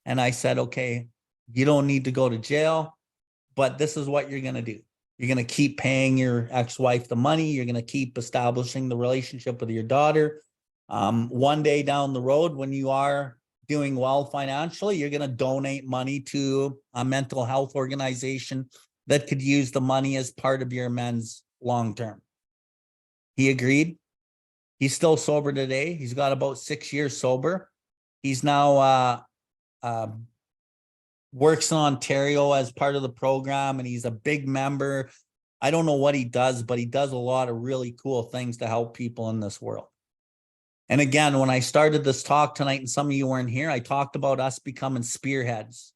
and I said, okay, you don't need to go to jail, but this is what you're going to do. You're going to keep paying your ex-wife the money. You're going to keep establishing the relationship with your daughter. One day down the road, when you are doing well financially, you're going to donate money to a mental health organization that could use the money as part of your amends long term. He agreed. He's still sober today. He's got about 6 years sober. He's now works in Ontario as part of the program, and he's a big member. I don't know what he does, but he does a lot of really cool things to help people in this world. And again, when I started this talk tonight, and some of you weren't here, I talked about us becoming spearheads,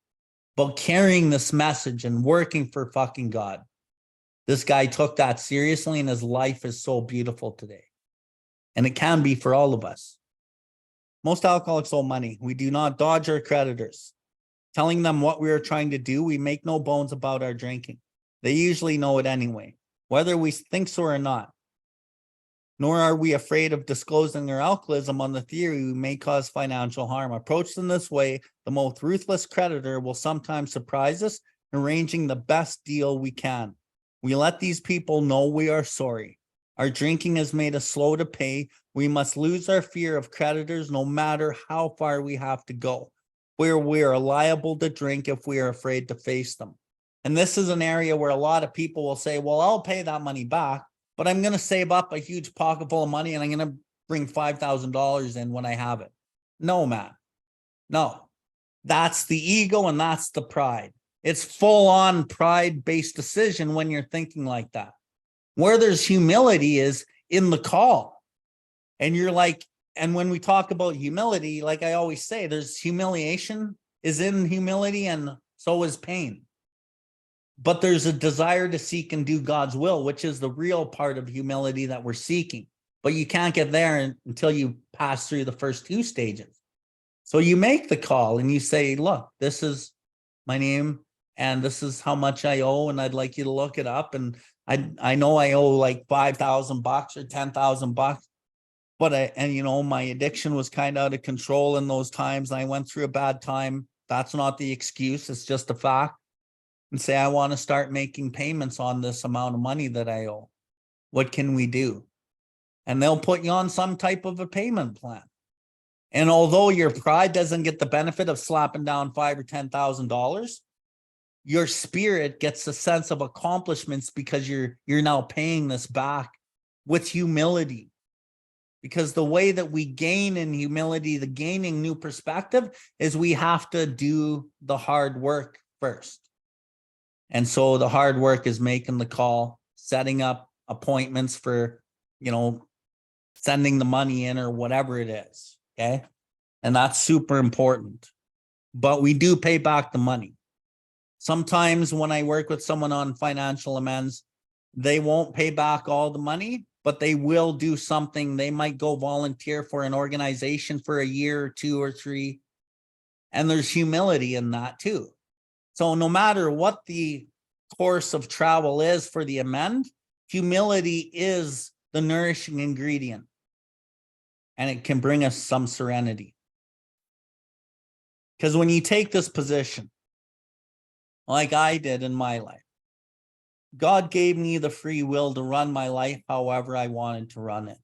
about carrying this message and working for fucking God. This guy took that seriously, and his life is so beautiful today. And it can be for all of us. Most alcoholics owe money. We do not dodge our creditors. Telling them what we are trying to do, we make no bones about our drinking. They usually know it anyway, whether we think so or not. Nor are we afraid of disclosing our alcoholism on the theory we may cause financial harm. Approached in this way, the most ruthless creditor will sometimes surprise us, arranging the best deal we can. We let these people know we are sorry. Our drinking has made us slow to pay. We must lose our fear of creditors no matter how far we have to go, where we are liable to drink if we are afraid to face them. And this is an area where a lot of people will say, well, I'll pay that money back, but I'm going to save up a huge pocket full of money and I'm going to bring $5,000 in when I have it. No, man. No. That's the ego and that's the pride. It's full on pride based decision when you're thinking like that. Where there's humility is in the call. And you're like, and when we talk about humility, like I always say, there's humiliation is in humility and so is pain. But there's a desire to seek and do God's will, which is the real part of humility that we're seeking. But you can't get there until you pass through the first two stages. So you make the call and you say, look, this is my name and this is how much I owe. And I'd like you to look it up. And I know I owe like $5,000 or $10,000. But my addiction was kind of out of control in those times. I went through a bad time. That's not the excuse. It's just a fact. And say, I want to start making payments on this amount of money that I owe. What can we do? And they'll put you on some type of a payment plan. And although your pride doesn't get the benefit of slapping down $5,000 or $10,000, your spirit gets a sense of accomplishments because you're now paying this back with humility. Because the way that we gain in humility, the gaining new perspective, is we have to do the hard work first. And so the hard work is making the call, setting up appointments for, sending the money in or whatever it is. Okay. And that's super important. But we do pay back the money. Sometimes when I work with someone on financial amends, they won't pay back all the money, but they will do something. They might go volunteer for an organization for a year or 2 or 3. And there's humility in that too. So no matter what the course of travel is for the amend, humility is the nourishing ingredient. And it can bring us some serenity. Because when you take this position, like I did in my life, God gave me the free will to run my life however I wanted to run it.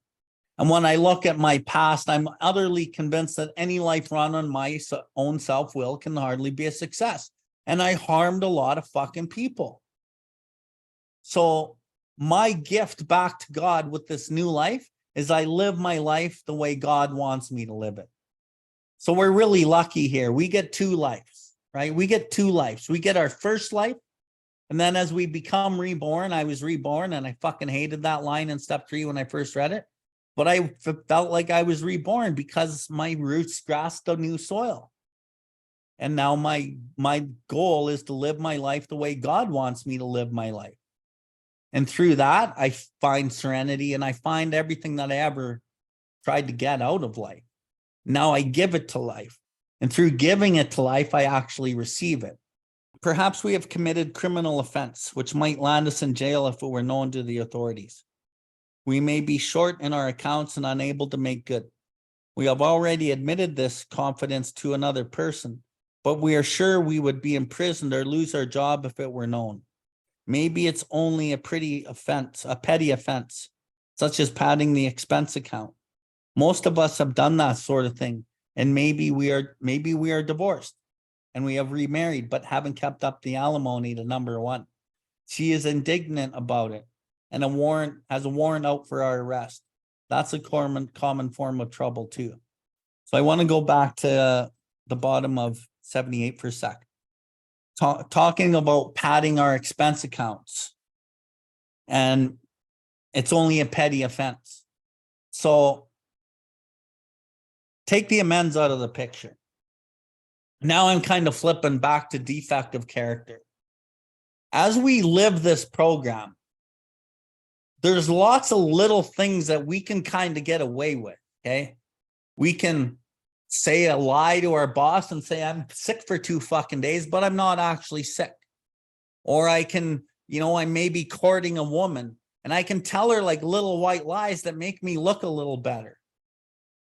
And when I look at my past, I'm utterly convinced that any life run on my own self-will can hardly be a success. And I harmed a lot of fucking people. So my gift back to God with this new life is I live my life the way God wants me to live it. So we're really lucky here. We get 2 lives, right? We get 2 lives. We get our first life. And then as we become reborn, I was reborn and I fucking hated that line in step 3 when I first read it. But I felt like I was reborn because my roots grasped a new soil. And now my goal is to live my life the way God wants me to live my life. And through that, I find serenity and I find everything that I ever tried to get out of life. Now I give it to life. And through giving it to life, I actually receive it. Perhaps we have committed criminal offense, which might land us in jail if it were known to the authorities. We may be short in our accounts and unable to make good. We have already admitted this confidence to another person, but we are sure we would be imprisoned or lose our job if it were known. Maybe it's only a petty offense, such as padding the expense account. Most of us have done that sort of thing, and maybe we are divorced and we have remarried, but haven't kept up the alimony to number 1. She is indignant about it and has a warrant out for our arrest. That's a common form of trouble too. So I want to go back to the bottom of 78 for a sec. Talking about padding our expense accounts, and it's only a petty offense. So take the amends out of the picture. Now I'm kind of flipping back to defective character. As we live this program, there's lots of little things that we can kind of get away with, okay? We can say a lie to our boss and say, I'm sick for 2 fucking days, but I'm not actually sick. Or I can, I may be courting a woman and I can tell her like little white lies that make me look a little better.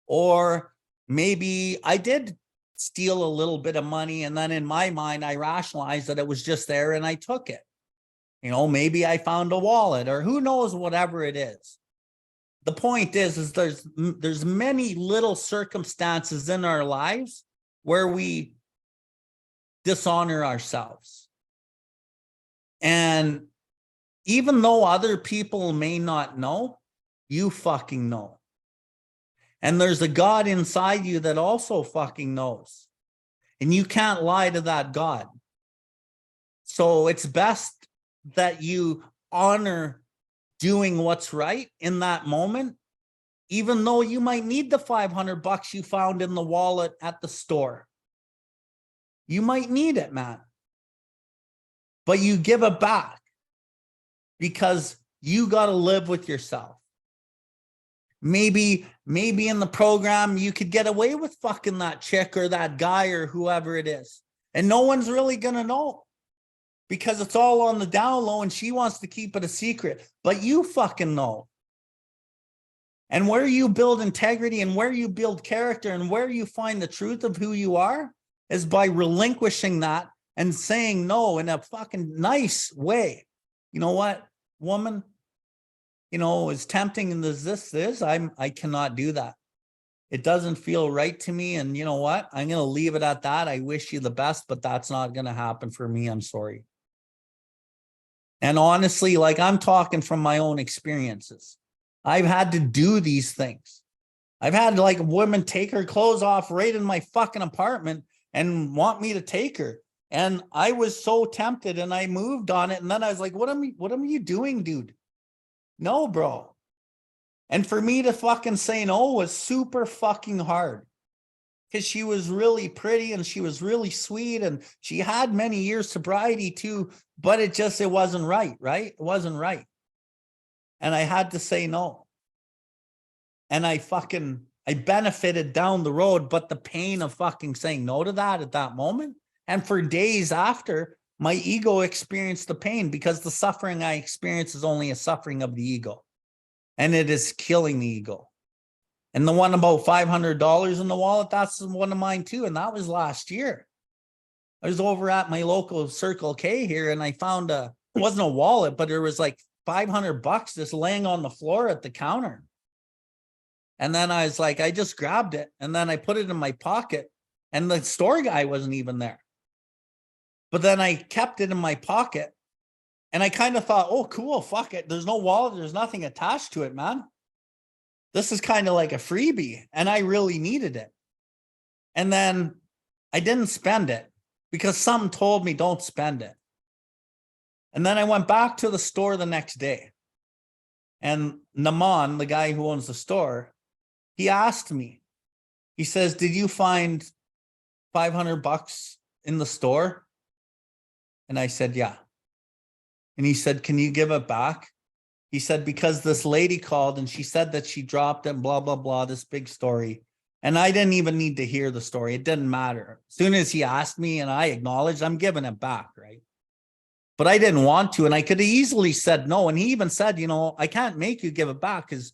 Or maybe I did steal a little bit of money and then in my mind, I rationalized that it was just there and I took it. Maybe I found a wallet or who knows, whatever it is. The point is there's many little circumstances in our lives where we dishonor ourselves. And even though other people may not know, you fucking know. And there's a God inside you that also fucking knows. And you can't lie to that God. So it's best that you honor doing what's right in that moment, even though you might need the $500 you found in the wallet at the store. You might need it, man. But you give it back because you got to live with yourself. Maybe in the program, you could get away with fucking that chick or that guy or whoever it is. And no one's really going to know because it's all on the down low and she wants to keep it a secret. But you fucking know. And where you build integrity and where you build character and where you find the truth of who you are is by relinquishing that and saying no in a fucking nice way. You know what, woman? You know, as tempting as this is, I cannot do that. It doesn't feel right to me. And you know what? I'm going to leave it at that. I wish you the best, but that's not going to happen for me. I'm sorry. And honestly, like I'm talking from my own experiences. I've had to do these things. I've had like women take her clothes off right in my fucking apartment and want me to take her. And I was so tempted and I moved on it. And then I was like, what am you doing, dude? No, bro. And for me to fucking say no was super fucking hard because she was really pretty and she was really sweet and she had many years sobriety too, but it wasn't right? It wasn't right. And I had to say no. And I benefited down the road, but the pain of fucking saying no to that at that moment. And for days after, my ego experienced the pain because the suffering I experience is only a suffering of the ego. And it is killing the ego. And the one about $500 in the wallet, that's one of mine too. And that was last year. I was over at my local Circle K here and I found it wasn't a wallet, but there was like $500 just laying on the floor at the counter. And then I was like, I just grabbed it and then I put it in my pocket and the store guy wasn't even there. But then I kept it in my pocket and I kind of thought, oh, cool, fuck it. There's no wallet. There's nothing attached to it, man. This is kind of like a freebie and I really needed it. And then I didn't spend it because something told me don't spend it. And then I went back to the store the next day. And Naman, the guy who owns the store, he asked me, he says, did you find $500 in the store? And I said, yeah. And he said, can you give it back? He said, because this lady called and she said that she dropped it and blah, blah, blah, this big story. And I didn't even need to hear the story. It didn't matter. As soon as he asked me and I acknowledged, I'm giving it back, right? But I didn't want to. And I could have easily said no. And he even said, you know, I can't make you give it back because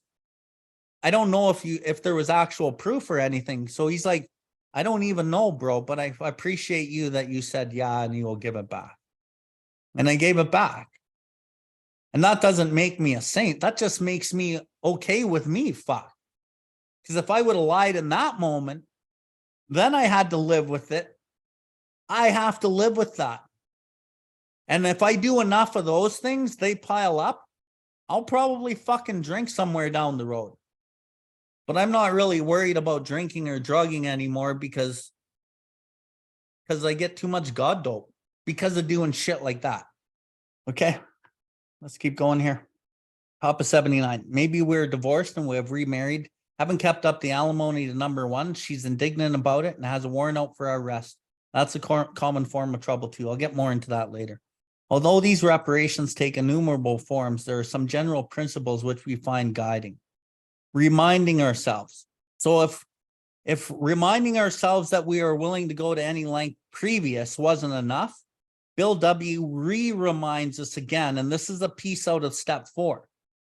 I don't know if there was actual proof or anything. So he's like, I don't even know, bro, but I appreciate you that you said yeah and you will give it back. And I gave it back. And that doesn't make me a saint. That just makes me okay with me, fuck. Because if I would have lied in that moment, then I had to live with it. I have to live with that. And if I do enough of those things, they pile up. I'll probably fucking drink somewhere down the road. But I'm not really worried about drinking or drugging anymore because I get too much God dope because of doing shit like that. Okay, let's keep going here. Papa 79. Maybe we're divorced and we have remarried. Haven't kept up the alimony to number one. She's indignant about it and has a warrant out for our arrest. That's a common form of trouble too. I'll get more into that later. Although these reparations take innumerable forms, there are some general principles which we find guiding. Reminding ourselves. So if reminding ourselves that we are willing to go to any length previous wasn't enough, Bill W. reminds us again, and this is a piece out of step 4,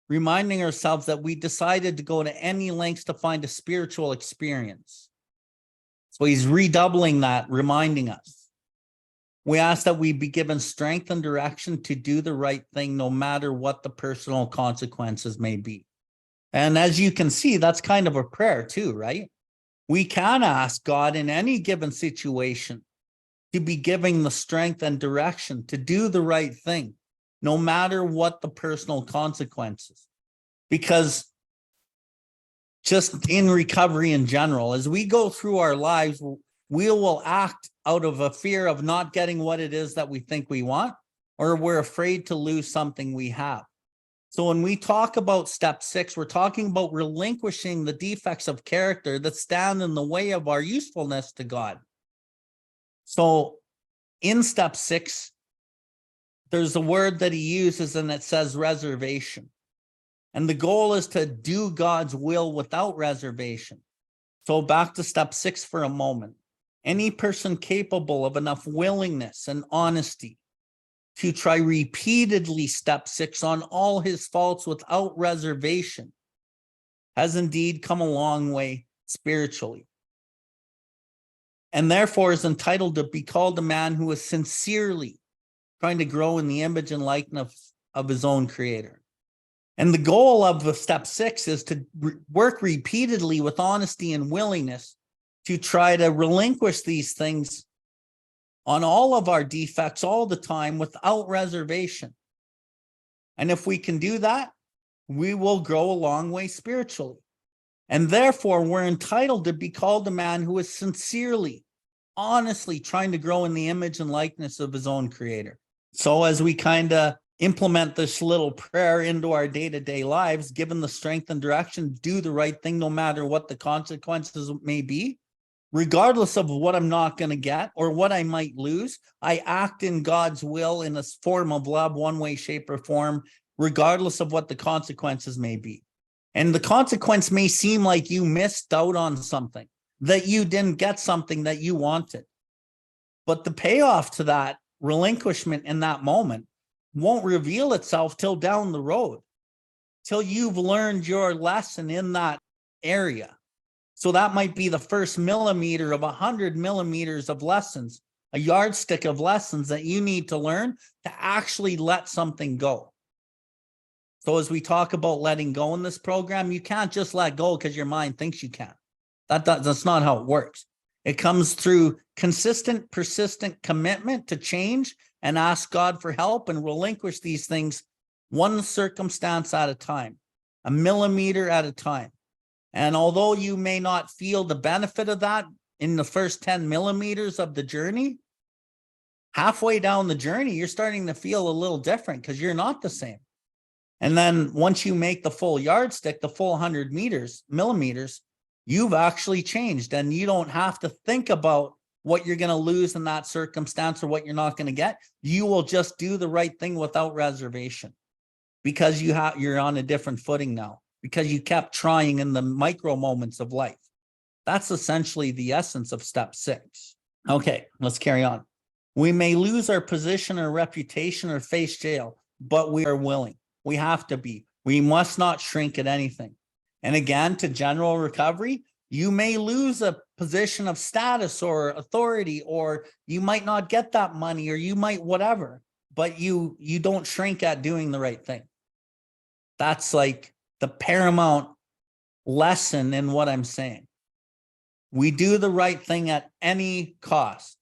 reminding ourselves that we decided to go to any lengths to find a spiritual experience. So he's redoubling that, reminding us. We ask that we be given strength and direction to do the right thing, no matter what the personal consequences may be. And as you can see, that's kind of a prayer too, right? We can ask God in any given situation to be giving the strength and direction to do the right thing, no matter what the personal consequences. Because just in recovery in general, as we go through our lives, we will act out of a fear of not getting what it is that we think we want, or we're afraid to lose something we have. So when we talk about step 6, we're talking about relinquishing the defects of character that stand in the way of our usefulness to God. So in step 6, there's a word that he uses and it says reservation. And the goal is to do God's will without reservation. So back to step 6 for a moment. Any person capable of enough willingness and honesty to try repeatedly step 6 on all his faults without reservation has indeed come a long way spiritually, and therefore is entitled to be called a man who is sincerely trying to grow in the image and likeness of his own creator. And the goal of step 6 is to work repeatedly with honesty and willingness to try to relinquish these things on all of our defects all the time without reservation. And if we can do that, we will grow a long way spiritually. And therefore, we're entitled to be called a man who is sincerely, honestly trying to grow in the image and likeness of his own creator. So as we kind of implement this little prayer into our day-to-day lives, given the strength and direction, do the right thing no matter what the consequences may be, regardless of what I'm not going to get or what I might lose, I act in God's will in a form of love, one way, shape, or form, regardless of what the consequences may be. And the consequence may seem like you missed out on something, that you didn't get something that you wanted. But the payoff to that relinquishment in that moment won't reveal itself till down the road, till you've learned your lesson in that area. So that might be the first millimeter of 100 millimeters of lessons, a yardstick of lessons that you need to learn to actually let something go. So as we talk about letting go in this program, you can't just let go because your mind thinks you can. That's not how it works. It comes through consistent, persistent commitment to change and ask God for help and relinquish these things one circumstance at a time, a millimeter at a time. And although you may not feel the benefit of that in the first 10 millimeters of the journey, halfway down the journey, you're starting to feel a little different because you're not the same. And then once you make the full yardstick, the full 100 millimeters, you've actually changed, and you don't have to think about what you're going to lose in that circumstance or what you're not going to get. You will just do the right thing without reservation because you're on a different footing now, because you kept trying in the micro moments of life. That's essentially the essence of step 6. Okay, let's carry on. We may lose our position or reputation or face jail, but we are willing. We have to be. We must not shrink at anything. And again, to general recovery, you may lose a position of status or authority, or you might not get that money, or you might whatever, but you don't shrink at doing the right thing. That's like the paramount lesson in what I'm saying. We do the right thing at any cost.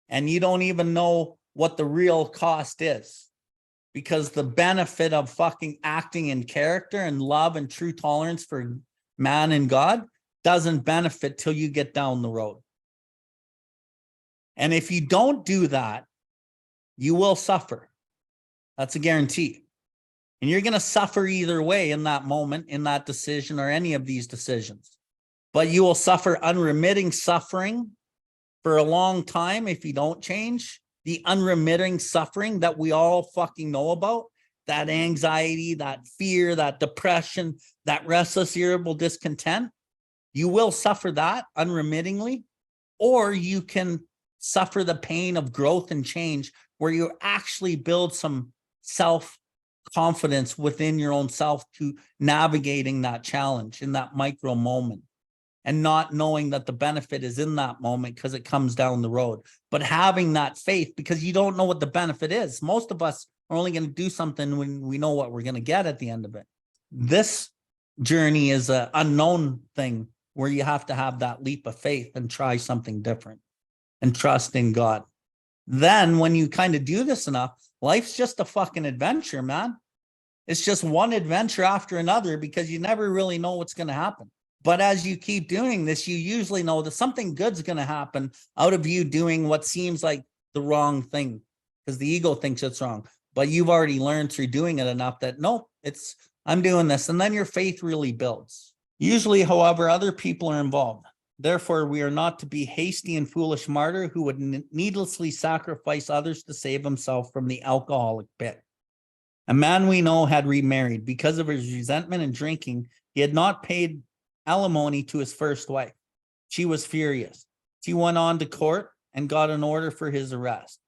And you don't even know what the real cost is, because the benefit of fucking acting in character and love and true tolerance for man and God doesn't benefit till you get down the road. And if you don't do that, you will suffer. That's a guarantee. And you're going to suffer either way in that moment, in that decision, or any of these decisions. But you will suffer unremitting suffering for a long time if you don't change. The unremitting suffering that we all fucking know about, that anxiety, that fear, that depression, that restless, irritable discontent, you will suffer that unremittingly, or you can suffer the pain of growth and change where you actually build some self-confidence within your own self to navigating that challenge in that micro moment, and not knowing that the benefit is in that moment because it comes down the road, but having that faith because you don't know what the benefit is. Most of us are only going to do something when we know what we're going to get at the end of it. This journey is an unknown thing where you have to have that leap of faith and try something different and trust in God. Then when you kind of do this enough, life's just a fucking adventure, man. It's just one adventure after another because you never really know what's going to happen. But as you keep doing this, you usually know that something good's going to happen out of you doing what seems like the wrong thing, because the ego thinks it's wrong. But you've already learned through doing it enough that, nope, I'm doing this. And then your faith really builds. Usually, however, other people are involved. Therefore, we are not to be hasty and foolish martyr who would needlessly sacrifice others to save himself from the alcoholic pit. A man we know had remarried. Because of his resentment and drinking, he had not paid alimony to his first wife. She was furious. She went on to court and got an order for his arrest.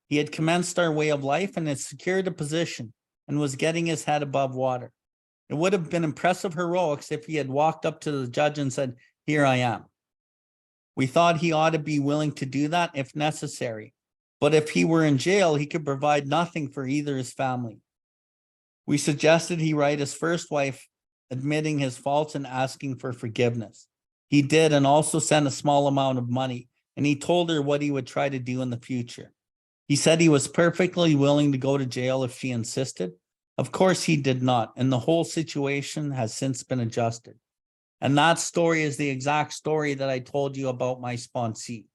He had commenced our way of life and had secured a position and was getting his head above water. It would have been impressive heroics if he had walked up to the judge and said, "Here I am." We thought he ought to be willing to do that if necessary, but if he were in jail, he could provide nothing for either his family. We suggested he write his first wife admitting his faults and asking for forgiveness. He did, and also sent a small amount of money, and he told her what he would try to do in the future. He said he was perfectly willing to go to jail if she insisted. Of course, he did not, and the whole situation has since been adjusted. And that story is the exact story that I told you about my sponsee.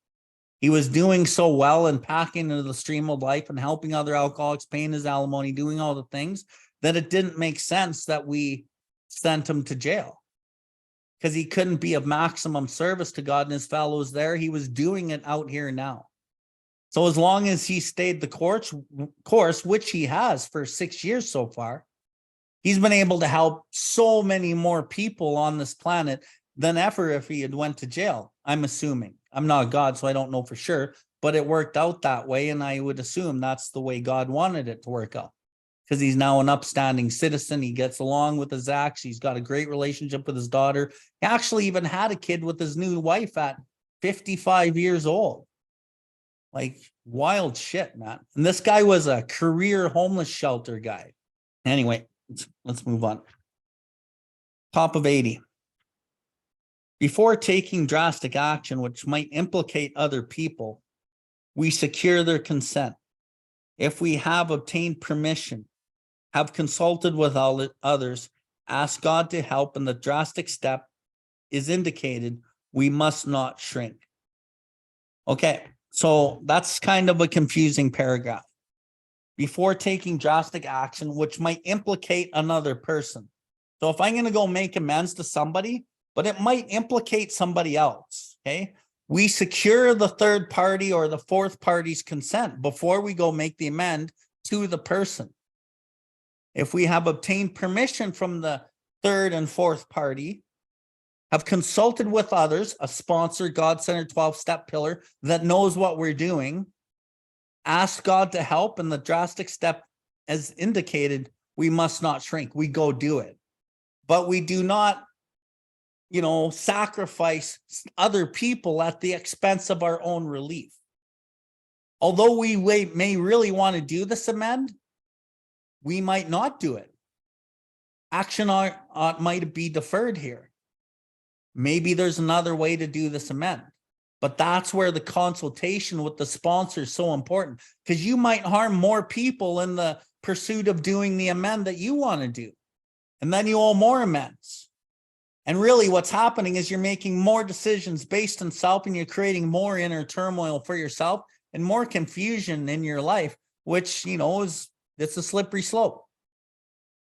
He was doing so well and packing into the stream of life and helping other alcoholics, paying his alimony, doing all the things, that it didn't make sense that we sent him to jail, because he couldn't be of maximum service to God and his fellows there. He was doing it out here now. So as long as he stayed the course, which he has for 6 years so far, he's been able to help so many more people on this planet than ever if he had went to jail. I'm assuming. I'm not God, so I don't know for sure, but it worked out that way, and I would assume that's the way God wanted it to work out, because he's now an upstanding citizen. He gets along with his acts. He's got a great relationship with his daughter. He actually even had a kid with his new wife at 55 years old. Like, wild shit, man. And this guy was a career homeless shelter guy. Anyway, let's move on. Top of 80. Before taking drastic action, which might implicate other people, we secure their consent. If we have obtained permission, have consulted with all others, ask God to help, and the drastic step is indicated, we must not shrink. Okay, so that's kind of a confusing paragraph. Before taking drastic action, which might implicate another person. So if I'm going to go make amends to somebody, but it might implicate somebody else, okay? We secure the third party or the fourth party's consent before we go make the amend to the person. If we have obtained permission from the third and fourth party, have consulted with others, a sponsor, God-centered 12-step pillar that knows what we're doing, ask God to help, and the drastic step as indicated, we must not shrink. We go do it. But we do not, sacrifice other people at the expense of our own relief. Although we may really want to do this amend, we might not do it. Action might be deferred here. Maybe there's another way to do this amend. But that's where the consultation with the sponsor is so important, because you might harm more people in the pursuit of doing the amend that you want to do. And then you owe more amends. And really what's happening is you're making more decisions based on self, and you're creating more inner turmoil for yourself and more confusion in your life, which, it's a slippery slope.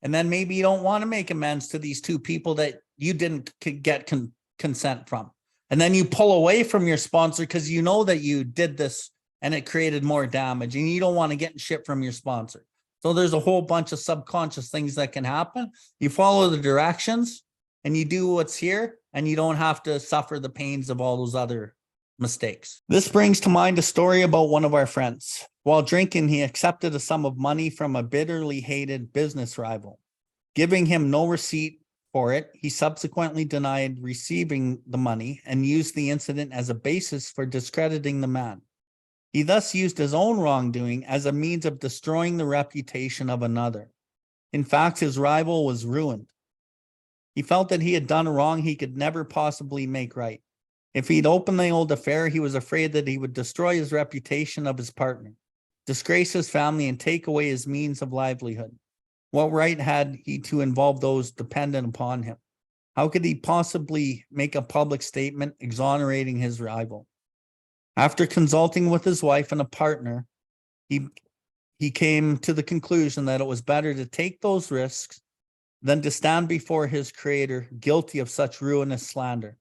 And then maybe you don't want to make amends to these two people that you didn't get consent from. And then you pull away from your sponsor because you know that you did this and it created more damage, and you don't want to get shit from your sponsor. So there's a whole bunch of subconscious things that can happen. You follow the directions and you do what's here, and you don't have to suffer the pains of all those other mistakes. This brings to mind a story about one of our friends. While drinking, he accepted a sum of money from a bitterly hated business rival. Giving him no receipt for it, he subsequently denied receiving the money and used the incident as a basis for discrediting the man. He thus used his own wrongdoing as a means of destroying the reputation of another. In fact, his rival was ruined. He felt that he had done wrong he could never possibly make right. If he'd opened the old affair, he was afraid that he would destroy his reputation of his partner, disgrace his family, and take away his means of livelihood. What right had he to involve those dependent upon him? How could he possibly make a public statement exonerating his rival? After consulting with his wife and a partner, he came to the conclusion that it was better to take those risks than to stand before his creator guilty of such ruinous slander.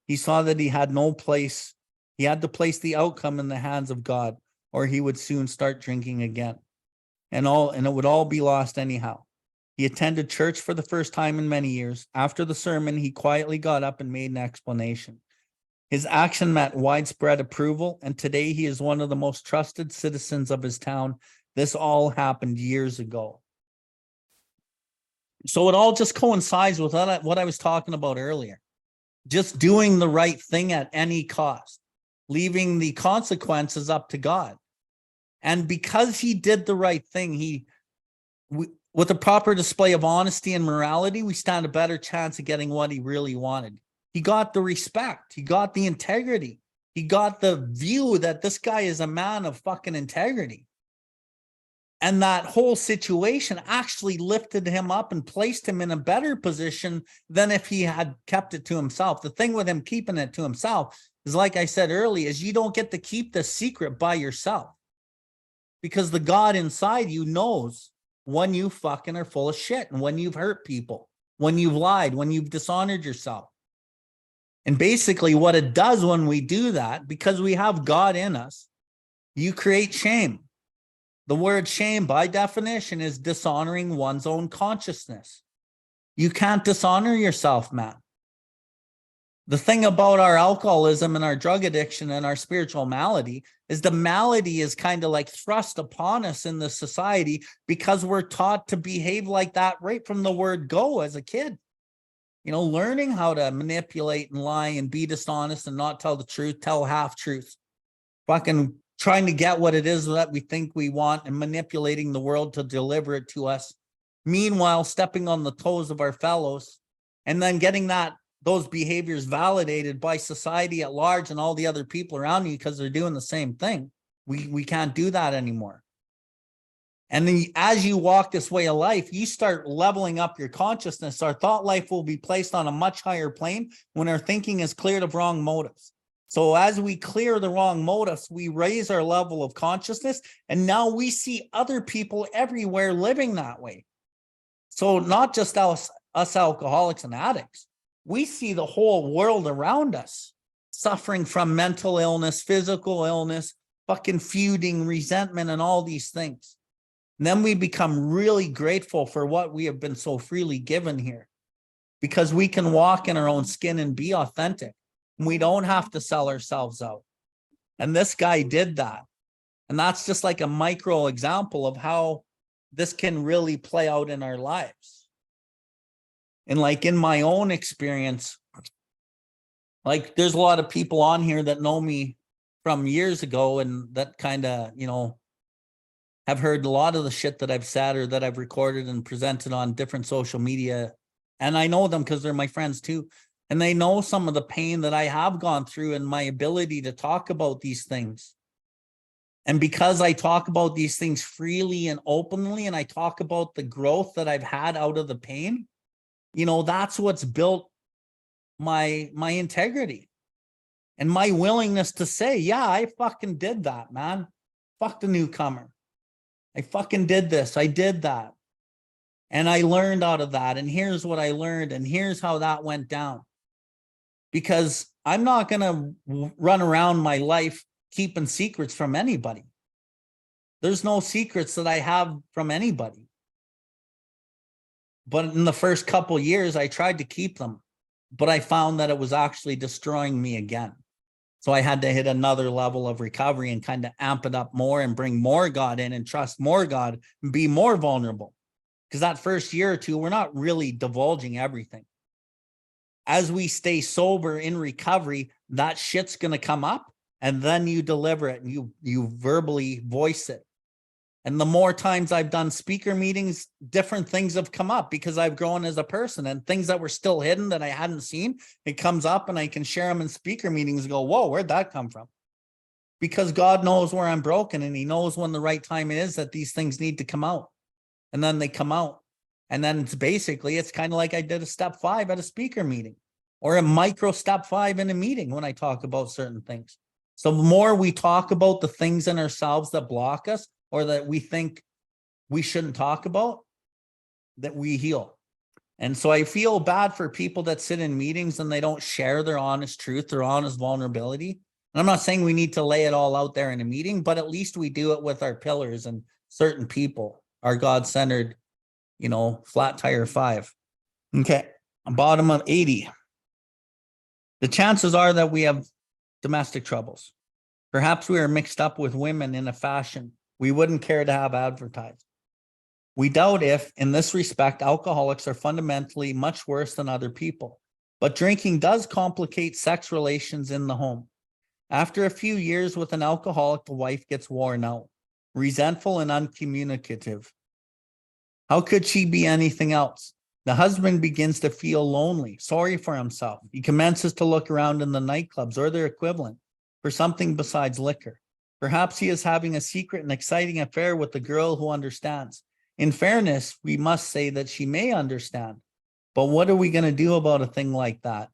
He saw that he had no place. He had to place the outcome in the hands of God, or he would soon start drinking again. And it would all be lost anyhow. He attended church for the first time in many years. After the sermon, he quietly got up and made an explanation. His action met widespread approval, and today he is one of the most trusted citizens of his town. This all happened years ago. So it all just coincides with what I was talking about earlier. Just doing the right thing at any cost, leaving the consequences up to God. And because he did the right thing, with a proper display of honesty and morality, we stand a better chance of getting what he really wanted. He got the respect. He got the integrity. He got the view that this guy is a man of fucking integrity. And that whole situation actually lifted him up and placed him in a better position than if he had kept it to himself. The thing with him keeping it to himself is, like I said earlier, is you don't get to keep the secret by yourself. Because the God inside you knows when you fucking are full of shit and when you've hurt people, when you've lied, when you've dishonored yourself. And basically what it does when we do that, because we have God in us, you create shame. The word shame, by definition, is dishonoring one's own consciousness. You can't dishonor yourself, man. The thing about our alcoholism and our drug addiction and our spiritual malady is the malady is kind of like thrust upon us in the society because we're taught to behave like that right from the word go as a kid. You know, learning how to manipulate and lie and be dishonest and not tell the truth, tell half truths, fucking trying to get what it is that we think we want and manipulating the world to deliver it to us. Meanwhile, stepping on the toes of our fellows and then getting those behaviors validated by society at large and all the other people around you because they're doing the same thing. We can't do that anymore. And then as you walk this way of life, you start leveling up your consciousness. Our thought life will be placed on a much higher plane when our thinking is cleared of wrong motives. So as we clear the wrong motives, we raise our level of consciousness, and now we see other people everywhere living that way. So not just us alcoholics and addicts, we see the whole world around us suffering from mental illness, physical illness, fucking feuding, resentment, and all these things. And then we become really grateful for what we have been so freely given here, because we can walk in our own skin and be authentic. We don't have to sell ourselves out. And this guy did that. And that's just like a micro example of how this can really play out in our lives. And like in my own experience, like there's a lot of people on here that know me from years ago and that kind of, you know, have heard a lot of the shit that I've said or that I've recorded and presented on different social media. And I know them because they're my friends too. And they know some of the pain that I have gone through and my ability to talk about these things. And because I talk about these things freely and openly, and I talk about the growth that I've had out of the pain, you know, that's what's built my integrity and my willingness to say, yeah, I fucking did that, man. Fuck the newcomer. I fucking did this. I did that. And I learned out of that. And here's what I learned. And here's how that went down. Because I'm not going to run around my life keeping secrets from anybody. There's no secrets that I have from anybody. But in the first couple of years, I tried to keep them. But I found that it was actually destroying me again. So I had to hit another level of recovery and kind of amp it up more and bring more God in and trust more God and be more vulnerable. Because that first year or two, we're not really divulging everything. As we stay sober in recovery, that shit's going to come up and then you deliver it and you verbally voice it. And the more times I've done speaker meetings, different things have come up because I've grown as a person, and things that were still hidden that I hadn't seen, it comes up and I can share them in speaker meetings and go, whoa, where'd that come from? Because God knows where I'm broken and he knows when the right time is that these things need to come out. And then they come out. And then it's kind of like I did a step 5 at a speaker meeting, or a micro step 5 in a meeting when I talk about certain things. So the more we talk about the things in ourselves that block us or that we think we shouldn't talk about, that we heal. And so I feel bad for people that sit in meetings and they don't share their honest truth, their honest vulnerability. And I'm not saying we need to lay it all out there in a meeting, but at least we do it with our pillars and certain people, our God-centered, flat tire 5. Okay, bottom of 80. The chances are that we have domestic troubles. Perhaps we are mixed up with women in a fashion we wouldn't care to have advertised. We doubt if, in this respect, alcoholics are fundamentally much worse than other people. But drinking does complicate sex relations in the home. After a few years with an alcoholic, the wife gets worn out, resentful and uncommunicative. How could she be anything else? The husband begins to feel lonely, sorry for himself. He commences to look around in the nightclubs or their equivalent for something besides liquor. Perhaps he is having a secret and exciting affair with the girl who understands. In fairness, we must say that she may understand. But what are we going to do about a thing like that?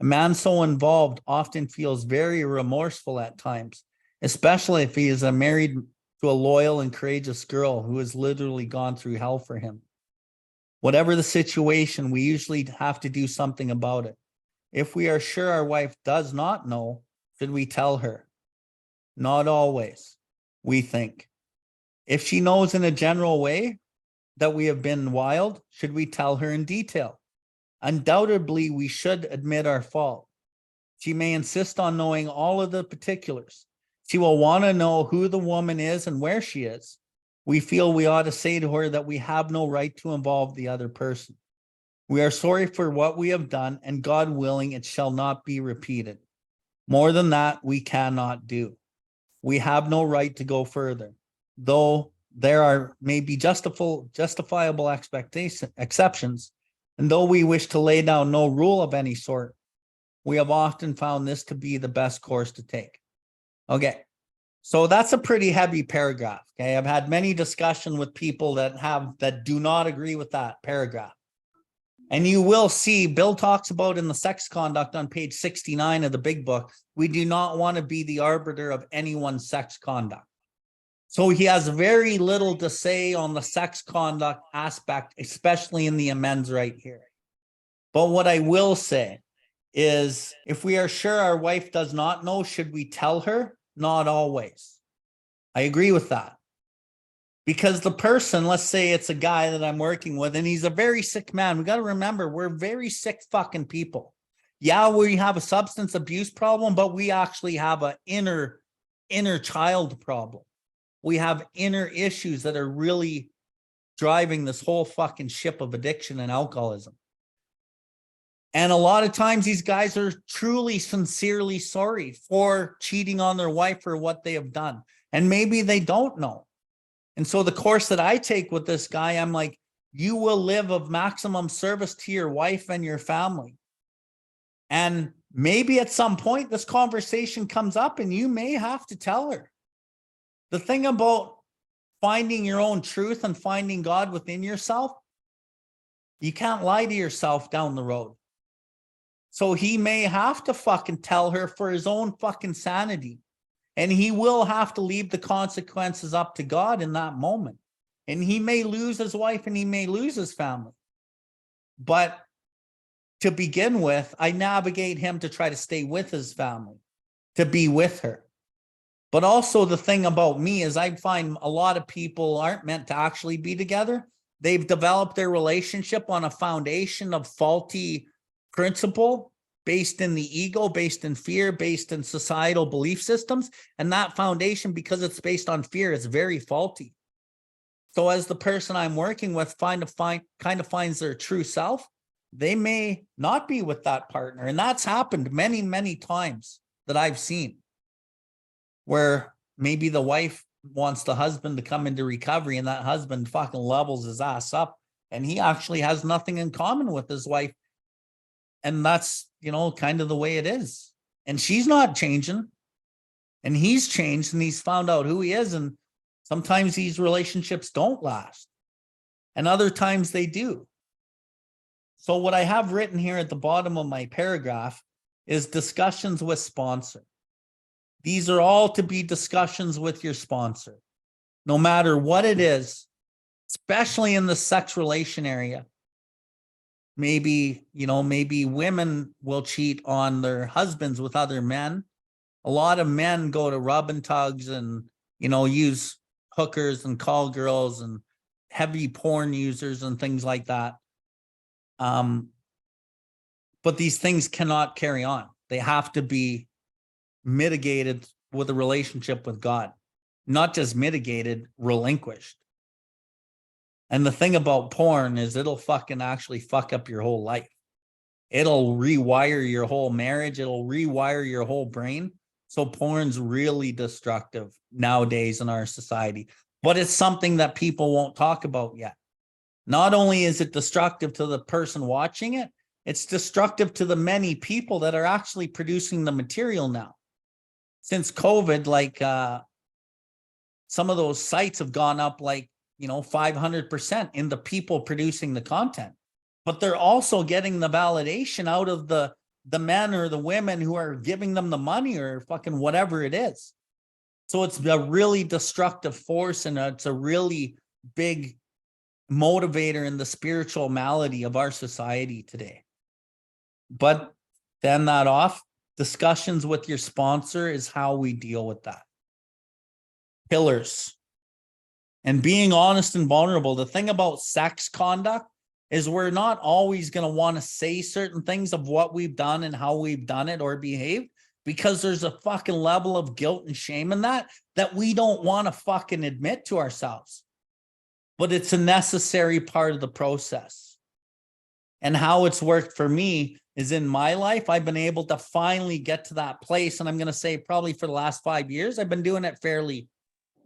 A man so involved often feels very remorseful at times, especially if he is married to a loyal and courageous girl who has literally gone through hell for him. Whatever the situation, we usually have to do something about it. If we are sure our wife does not know, should we tell her? Not always, we think. If she knows in a general way that we have been wild, should we tell her in detail? Undoubtedly, we should admit our fault. She may insist on knowing all of the particulars. She will want to know who the woman is and where she is. We feel we ought to say to her that we have no right to involve the other person. We are sorry for what we have done, and God willing, it shall not be repeated. More than that, we cannot do. We have no right to go further, though there are maybe justifiable exceptions, and though we wish to lay down no rule of any sort, we have often found this to be the best course to take. Okay, so that's a pretty heavy paragraph. Okay, I've had many discussions with people that do not agree with that paragraph. And you will see, Bill talks about in the sex conduct on page 69 of the big book, we do not want to be the arbiter of anyone's sex conduct. So he has very little to say on the sex conduct aspect, especially in the amends right here. But what I will say is, if we are sure our wife does not know, should we tell her? Not always. I agree with that. Because the person, let's say it's a guy that I'm working with and he's a very sick man. We got to remember, we're very sick fucking people. Yeah, we have a substance abuse problem, but we actually have an inner child problem. We have inner issues that are really driving this whole fucking ship of addiction and alcoholism. And a lot of times these guys are truly, sincerely sorry for cheating on their wife or what they have done. And maybe they don't know. And so the course that I take with this guy, I'm like, you will live of maximum service to your wife and your family. And maybe at some point this conversation comes up and you may have to tell her. The thing about finding your own truth and finding God within yourself, you can't lie to yourself down the road. So he may have to fucking tell her for his own fucking sanity. And he will have to leave the consequences up to God in that moment. And he may lose his wife and he may lose his family. But to begin with, I navigate him to try to stay with his family, to be with her. But also the thing about me is I find a lot of people aren't meant to actually be together. They've developed their relationship on a foundation of faulty principle, based in the ego, based in fear, based in societal belief systems. And that foundation, because it's based on fear, is very faulty. So as the person I'm working with kind of finds their true self, they may not be with that partner. And that's happened many, many times that I've seen, where maybe the wife wants the husband to come into recovery and that husband fucking levels his ass up and he actually has nothing in common with his wife. And that's, kind of the way it is. And she's not changing. And he's changed and he's found out who he is. And sometimes these relationships don't last. and other times they do. So what I have written here at the bottom of my paragraph is discussions with sponsor. These are all to be discussions with your sponsor, no matter what it is, especially in the sex relation area. Maybe, maybe women will cheat on their husbands with other men. A lot of men go to rub and tugs and, use hookers and call girls and heavy porn users and things like that. But these things cannot carry on. They have to be mitigated with a relationship with God, not just mitigated, relinquished. And the thing about porn is it'll fucking actually fuck up your whole life. It'll rewire your whole marriage. It'll rewire your whole brain. So porn's really destructive nowadays in our society, but it's something that people won't talk about yet. Not only is it destructive to the person watching it, it's destructive to the many people that are actually producing the material now. Since COVID, some of those sites have gone up 500% in the people producing the content, but they're also getting the validation out of the men or the women who are giving them the money or fucking whatever it is. So it's a really destructive force, and it's a really big motivator in the spiritual malady of our society today. But then that off, discussions with your sponsor is how we deal with that. Pillars. And being honest and vulnerable. The thing about sex conduct is we're not always going to want to say certain things of what we've done and how we've done it or behaved, because there's a fucking level of guilt and shame in that we don't want to fucking admit to ourselves. But it's a necessary part of the process. And how it's worked for me is in my life, I've been able to finally get to that place. And I'm going to say probably for the last 5 years, I've been doing it fairly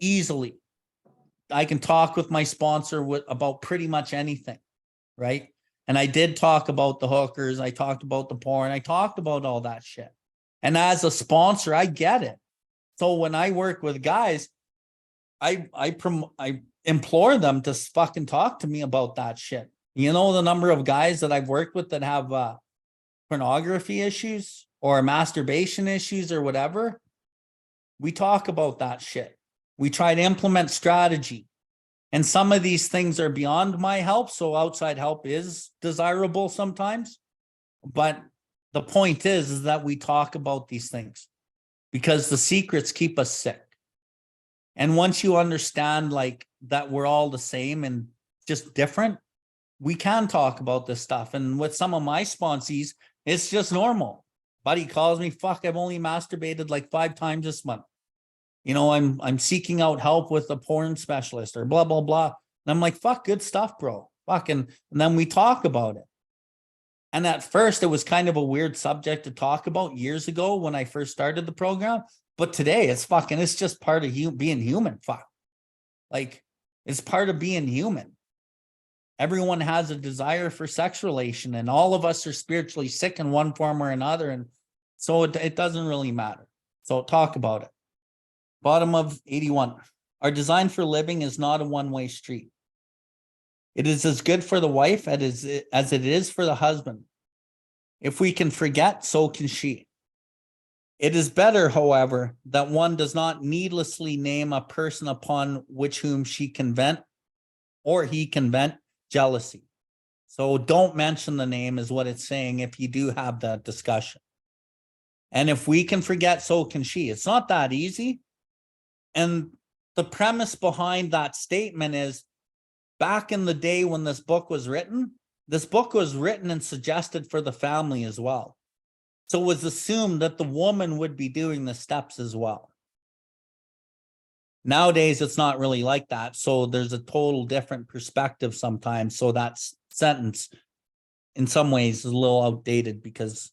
easily. I can talk with my sponsor about pretty much anything, right? And I did talk about the hookers. I talked about the porn. I talked about all that shit. And as a sponsor, I get it. So when I work with guys, I implore them to fucking talk to me about that shit. You know, the number of guys that I've worked with that have pornography issues or masturbation issues or whatever, we talk about that shit. We try to implement strategy. And some of these things are beyond my help, so outside help is desirable sometimes. But the point is that we talk about these things because the secrets keep us sick. And once you understand that we're all the same and just different, we can talk about this stuff. And with some of my sponsees, it's just normal. Buddy calls me, fuck, I've only masturbated 5 times this month. I'm seeking out help with a porn specialist or blah, blah, blah. And I'm like, fuck, good stuff, bro. Fucking, and then we talk about it. And at first it was kind of a weird subject to talk about years ago when I first started the program. But today it's just part of being human. Fuck. It's part of being human. Everyone has a desire for sex relation, and all of us are spiritually sick in one form or another. And so it doesn't really matter. So talk about it. Bottom of 81. Our design for living is not a one-way street. It is as good for the wife as it is for the husband. If we can forget, so can she. It is better, however, that one does not needlessly name a person upon whom she can vent or he can vent jealousy. So don't mention the name is what it's saying if you do have that discussion. And if we can forget, so can she. It's not that easy. And the premise behind that statement is, back in the day when this book was written and suggested for the family as well. So it was assumed that the woman would be doing the steps as well. Nowadays, it's not really like that. So there's a total different perspective sometimes. So that sentence, in some ways, is a little outdated because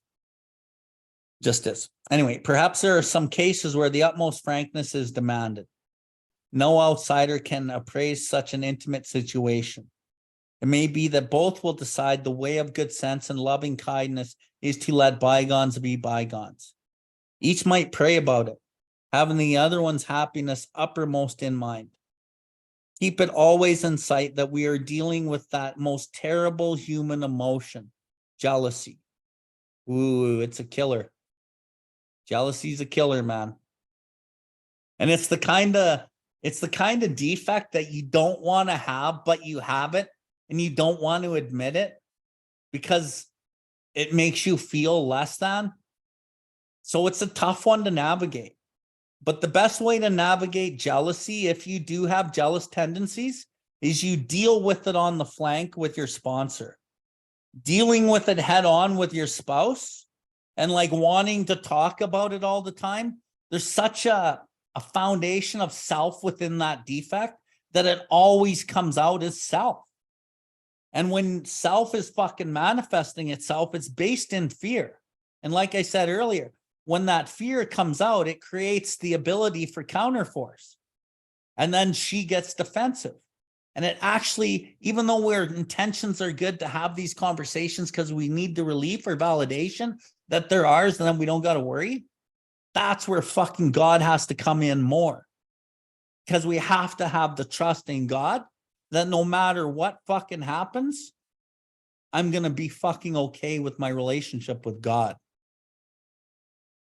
just is. Anyway, perhaps there are some cases where the utmost frankness is demanded. No outsider can appraise such an intimate situation. It may be that both will decide the way of good sense and loving kindness is to let bygones be bygones. Each might pray about it, having the other one's happiness uppermost in mind. Keep it always in sight that we are dealing with that most terrible human emotion, jealousy. Ooh, it's a killer. Jealousy's a killer, man. And it's the kind of defect that you don't want to have, but you have it and you don't want to admit it because it makes you feel less than. So it's a tough one to navigate. But the best way to navigate jealousy, if you do have jealous tendencies, is you deal with it on the flank with your sponsor. Dealing with it head on with your spouse and like wanting to talk about it all the time. There's such a foundation of self within that defect that it always comes out as self. And when self is fucking manifesting itself, it's based in fear. And like I said earlier, when that fear comes out, it creates the ability for counterforce. And then she gets defensive. And it actually, even though our intentions are good to have these conversations because we need the relief or validation that they're ours, and then we don't got to worry, that's where fucking God has to come in more. Because we have to have the trust in God that no matter what fucking happens, I'm going to be fucking okay with my relationship with God.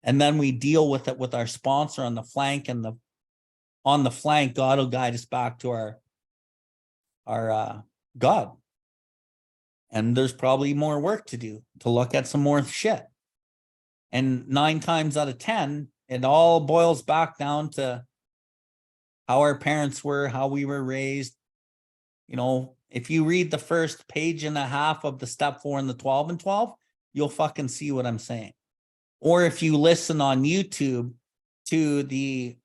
And then we deal with it with our sponsor on the flank, and on the flank, God will guide us back to our God. And there's probably more work to do to look at some more shit. And 9 times out of 10, it all boils back down to how our parents were, how we were raised. You know, if you read the first page and a half of the step 4 and the 12 and 12, you'll fucking see what I'm saying. Or if you listen on YouTube to the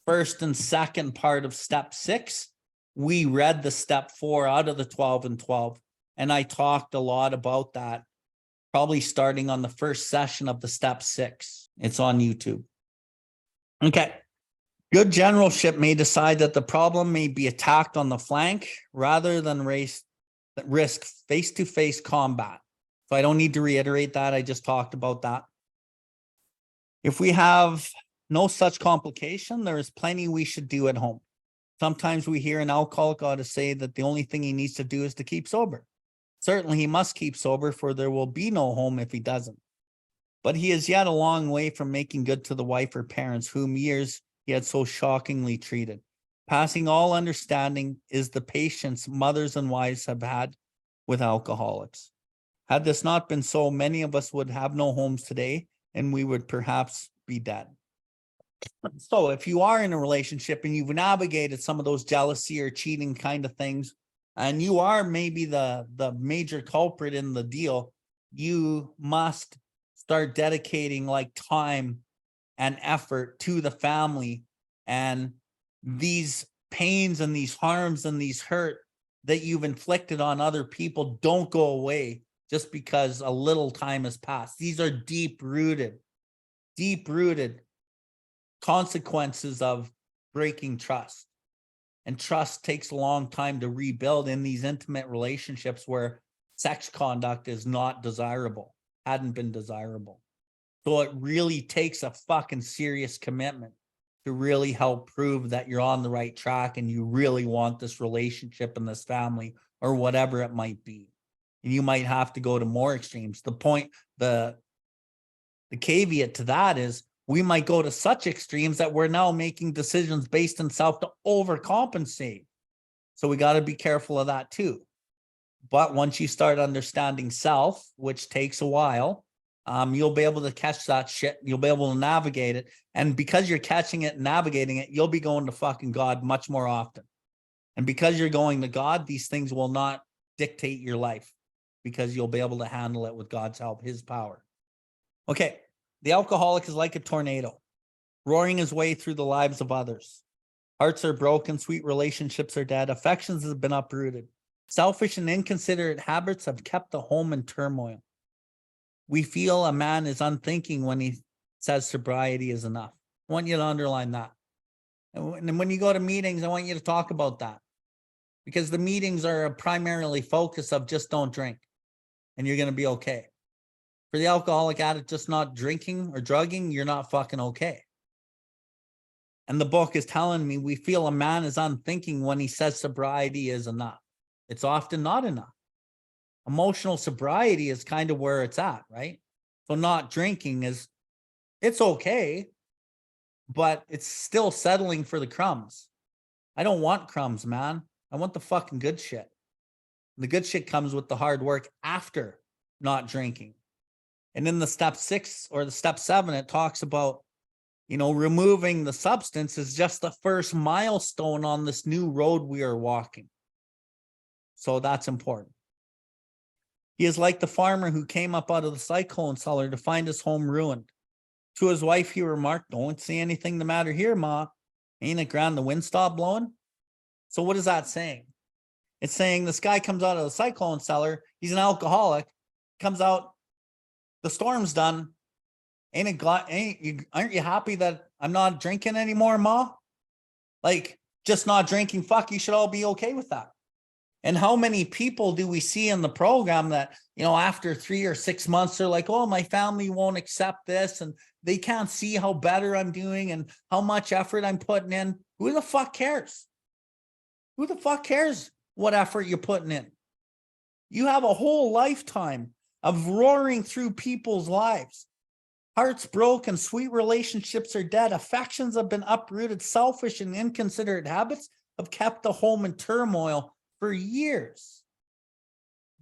first and second part of step 6, we read the step 4 out of the 12 and 12. And I talked a lot about that, probably starting on the first session of the step 6. It's on YouTube. Okay. Good generalship may decide that the problem may be attacked on the flank rather than risk face-to-face combat. So I don't need to reiterate that. I just talked about that. If we have no such complication, there is plenty we should do at home. Sometimes we hear an alcoholic ought to say that the only thing he needs to do is to keep sober. Certainly he must keep sober, for there will be no home if he doesn't. But he is yet a long way from making good to the wife or parents whom years he had so shockingly treated. Passing all understanding is the patience mothers and wives have had with alcoholics. Had this not been so, many of us would have no homes today, and we would perhaps be dead. So if you are in a relationship and you've navigated some of those jealousy or cheating kind of things, and you are maybe the major culprit in the deal, you must start dedicating like time and effort to the family. And these pains and these harms and these hurt that you've inflicted on other people don't go away just because a little time has passed. These are deep-rooted consequences of breaking trust. And trust takes a long time to rebuild in these intimate relationships where sex conduct is not desirable, hadn't been desirable. So it really takes a fucking serious commitment to really help prove that you're on the right track and you really want this relationship and this family or whatever it might be. And you might have to go to more extremes. The caveat to that is we might go to such extremes that we're now making decisions based on self to overcompensate. So we got to be careful of that too. But once you start understanding self, which takes a while, you'll be able to catch that shit. You'll be able to navigate it. And because you're catching it and navigating it, you'll be going to fucking God much more often. And because you're going to God, these things will not dictate your life because you'll be able to handle it with God's help, his power. Okay. The alcoholic is like a tornado, roaring his way through the lives of others. Hearts are broken, sweet relationships are dead, affections have been uprooted. Selfish and inconsiderate habits have kept the home in turmoil. We feel a man is unthinking when he says sobriety is enough. I want you to underline that. And when you go to meetings, I want you to talk about that. Because the meetings are a primarily focus of just don't drink. And you're going to be okay. For the alcoholic addict just not drinking or drugging, you're not fucking okay. And the book is telling me we feel a man is unthinking when he says sobriety is enough. It's often not enough. Emotional sobriety is kind of where it's at, right? So not drinking is, it's okay, but it's still settling for the crumbs. I don't want crumbs, man. I want the fucking good shit. The good shit comes with the hard work after not drinking. And in the step 6 or the step 7, it talks about, removing the substance is just the first milestone on this new road we are walking. So that's important. He is like the farmer who came up out of the cyclone cellar to find his home ruined. To his wife, he remarked, "Don't see anything the matter here, Ma. Ain't it grand the wind stopped blowing?" So what is that saying? It's saying this guy comes out of the cyclone cellar. He's an alcoholic. Comes out. The storm's done. Aren't you happy that I'm not drinking anymore, Ma? Like, just not drinking. Fuck, you should all be okay with that. And how many people do we see in the program that, after 3 or 6 months, they're like, oh, my family won't accept this. And they can't see how better I'm doing and how much effort I'm putting in. Who the fuck cares? Who the fuck cares what effort you're putting in? You have a whole lifetime of roaring through people's lives. Hearts broken, sweet relationships are dead, affections have been uprooted, selfish and inconsiderate habits have kept the home in turmoil for years.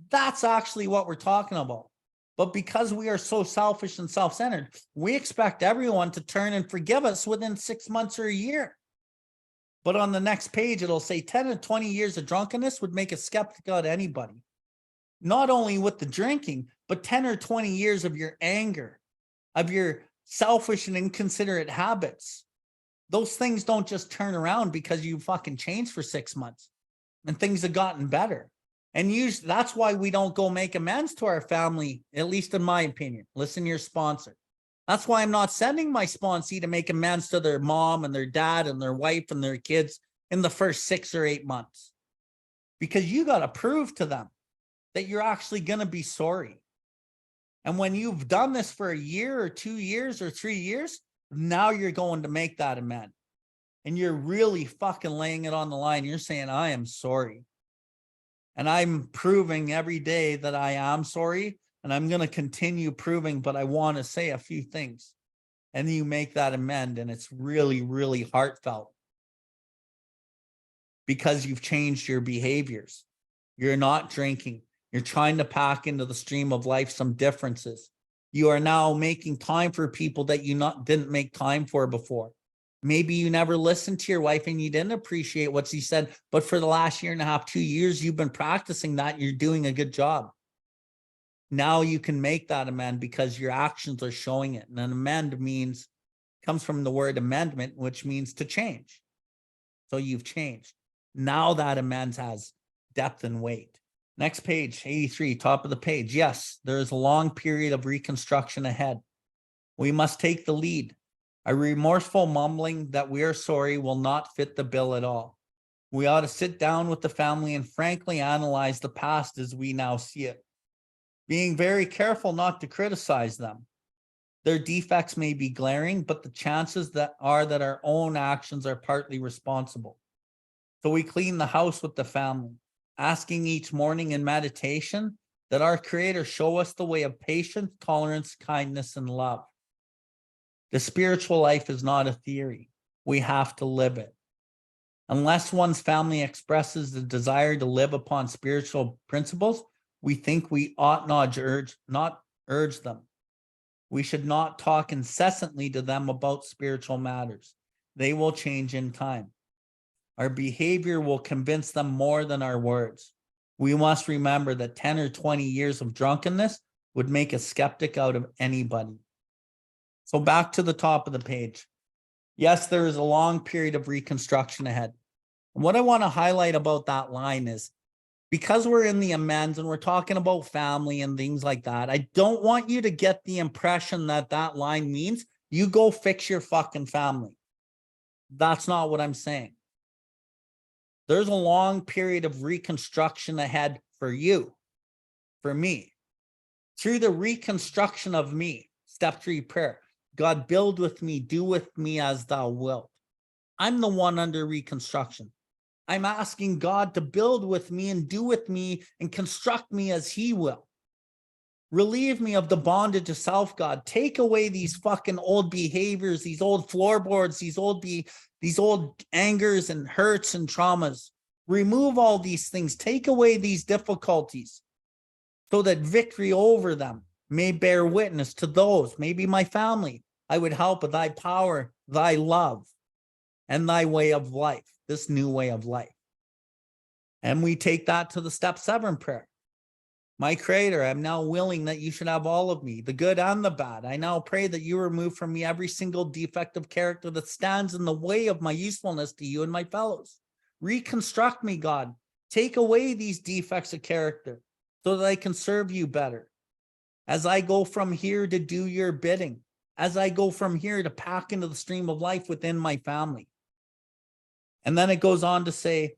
That's actually what we're talking about. But because we are so selfish and self-centered, we expect everyone to turn and forgive us within 6 months or a year. But on the next page, it'll say 10 or 20 years of drunkenness would make a skeptic out of anybody. Not only with the drinking, but 10 or 20 years of your anger, of your selfish and inconsiderate habits. Those things don't just turn around because you fucking changed for 6 months and things have gotten better. And usually that's why we don't go make amends to our family, at least in my opinion. Listen to your sponsor. That's why I'm not sending my sponsee to make amends to their mom and their dad and their wife and their kids in the first 6 or 8 months. Because you got to prove to them that you're actually going to be sorry. And when you've done this for a year or 2 years or 3 years, now you're going to make that amend. And you're really fucking laying it on the line. You're saying, I am sorry. And I'm proving every day that I am sorry. And I'm going to continue proving, but I want to say a few things. And you make that amend. And it's really, really heartfelt. Because you've changed your behaviors. You're not drinking. You're trying to pack into the stream of life some differences. You are now making time for people that you didn't make time for before. Maybe you never listened to your wife and you didn't appreciate what she said, but for the last 1.5 years, 2 years, you've been practicing that. You're doing a good job. Now you can make that amend because your actions are showing it. And an amend comes from the word amendment, which means to change. So you've changed. Now that amends has depth and weight. Next page, 83, top of the page. Yes, there is a long period of reconstruction ahead. We must take the lead. A remorseful mumbling that we are sorry will not fit the bill at all. We ought to sit down with the family and frankly analyze the past as we now see it, being very careful not to criticize them. Their defects may be glaring, but the chances that our own actions are partly responsible. So we clean the house with the family, asking each morning in meditation that our Creator show us the way of patience, tolerance, kindness, and love. The spiritual life is not a theory. We have to live it. Unless one's family expresses the desire to live upon spiritual principles, we think we ought not urge them. We should not talk incessantly to them about spiritual matters. They will change in time. Our behavior will convince them more than our words. We must remember that 10 or 20 years of drunkenness would make a skeptic out of anybody. So back to the top of the page. Yes, there is a long period of reconstruction ahead. And what I want to highlight about that line is, because we're in the amends and we're talking about family and things like that, I don't want you to get the impression that that line means you go fix your fucking family. That's not what I'm saying. There's a long period of reconstruction ahead for you, for me. Through the reconstruction of me, step 3 prayer, God, build with me, do with me as thou wilt. I'm the one under reconstruction. I'm asking God to build with me and do with me and construct me as he will. Relieve me of the bondage of self, God. Take away these fucking old behaviors, these old floorboards, these old angers and hurts and traumas. Remove all these things. Take away these difficulties so that victory over them may bear witness to those, maybe my family. I would help with thy power, thy love, and thy way of life, this new way of life. And we take that to the step 7 prayer. My creator, I'm now willing that you should have all of me, the good and the bad. I now pray that you remove from me every single defect of character that stands in the way of my usefulness to you and my fellows. Reconstruct me, God. Take away these defects of character so that I can serve you better. As I go from here to do your bidding, as I go from here to pack into the stream of life within my family. And then it goes on to say,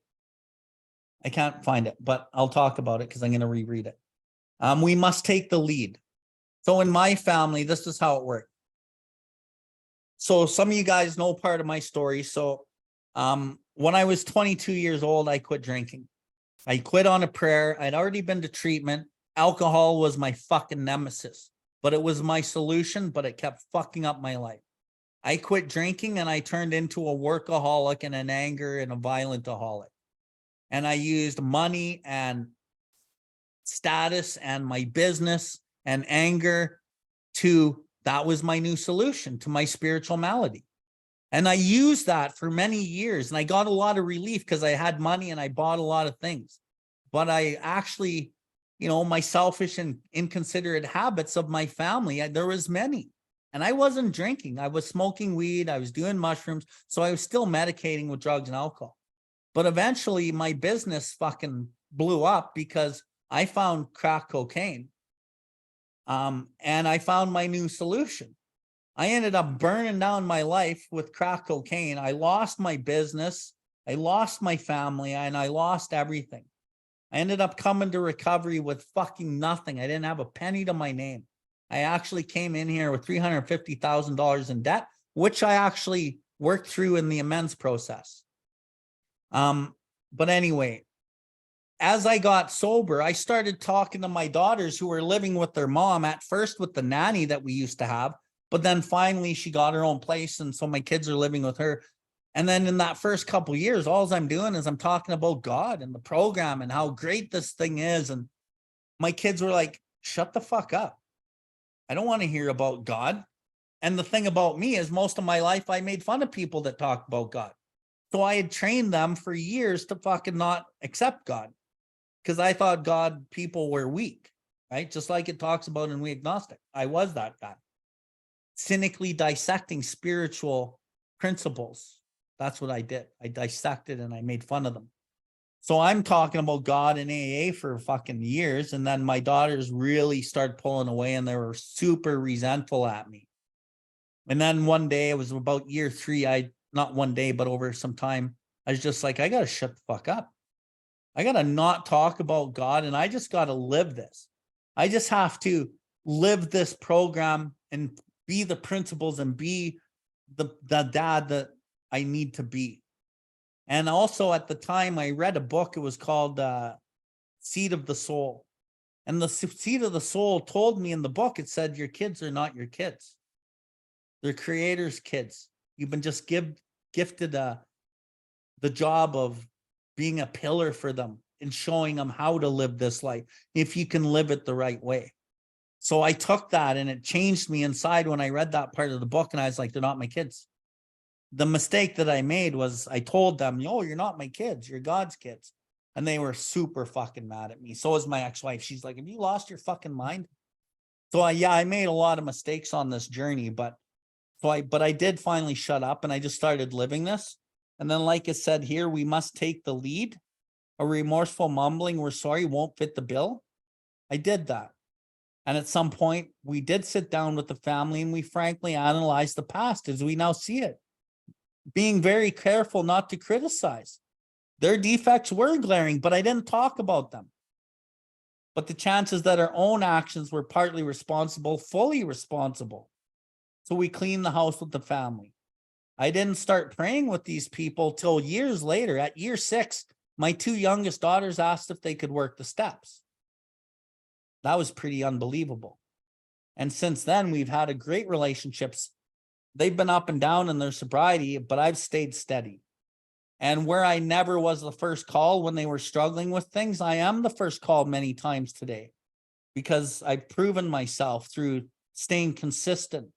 I can't find it, but I'll talk about it because I'm going to reread it. We must take the lead. So in my family, this is how it worked. So some of you guys know part of my story. So when I was 22 years old, I quit drinking. I quit on a prayer. I'd already been to treatment. Alcohol was my fucking nemesis, but it was my solution, but it kept fucking up my life. I quit drinking and I turned into a workaholic and an anger and a violentaholic. And I used money and status and my business and anger that was my new solution to my spiritual malady. And I used that for many years and I got a lot of relief because I had money and I bought a lot of things. But I actually, my selfish and inconsiderate habits of my family, there was many. And I wasn't drinking. I was smoking weed. I was doing mushrooms. So I was still medicating with drugs and alcohol. But eventually my business fucking blew up because I found crack cocaine. And I found my new solution. I ended up burning down my life with crack cocaine. I lost my business. I lost my family and I lost everything. I ended up coming to recovery with fucking nothing. I didn't have a penny to my name. I actually came in here with $350,000 in debt, which I actually worked through in the amends process. But anyway, as I got sober, I started talking to my daughters who were living with their mom, at first with the nanny that we used to have, but then finally she got her own place. And so my kids are living with her. And then in that first couple of years, all I'm doing is I'm talking about God and the program and how great this thing is. And my kids were like, shut the fuck up. I don't want to hear about God. And the thing about me is most of my life, I made fun of people that talk about God. So I had trained them for years to fucking not accept God because I thought God people were weak, right? Just like it talks about in We Agnostic. I was that guy. Cynically dissecting spiritual principles. That's what I did. I dissected and I made fun of them. So I'm talking about God in AA for fucking years. And then my daughters really started pulling away and they were super resentful at me. And then one day, it was about year 3, not one day, but over some time, I was just like, I got to shut the fuck up. I got to not talk about God and I just got to live this. I just have to live this program and be the principles and be the dad that I need to be. And also at the time I read a book, it was called Seed of the Soul. And the Seed of the Soul told me in the book, it said, your kids are not your kids. They're creator's kids. You've been just gifted the job of being a pillar for them and showing them how to live this life if you can live it the right way. So I took that and it changed me inside when I read that part of the book and I was like, they're not my kids. The mistake that I made was I told them, yo, you're not my kids, you're God's kids. And they were super fucking mad at me. So was my ex-wife. She's like, have you lost your fucking mind? So I made a lot of mistakes on this journey, but I did finally shut up and I just started living this. And then like it said here, we must take the lead. A remorseful mumbling, we're sorry, won't fit the bill. I did that. And at some point we did sit down with the family and we frankly analyzed the past as we now see it, being very careful not to criticize. Their defects were glaring, but I didn't talk about them. But the chances that our own actions were partly responsible, fully responsible. So we cleaned the house with the family. I didn't start praying with these people till years later. At year 6, my 2 youngest daughters asked if they could work the steps. That was pretty unbelievable. And since then, we've had a great relationships. They've been up and down in their sobriety, but I've stayed steady. And where I never was the first call when they were struggling with things, I am the first call many times today, because I've proven myself through staying consistent.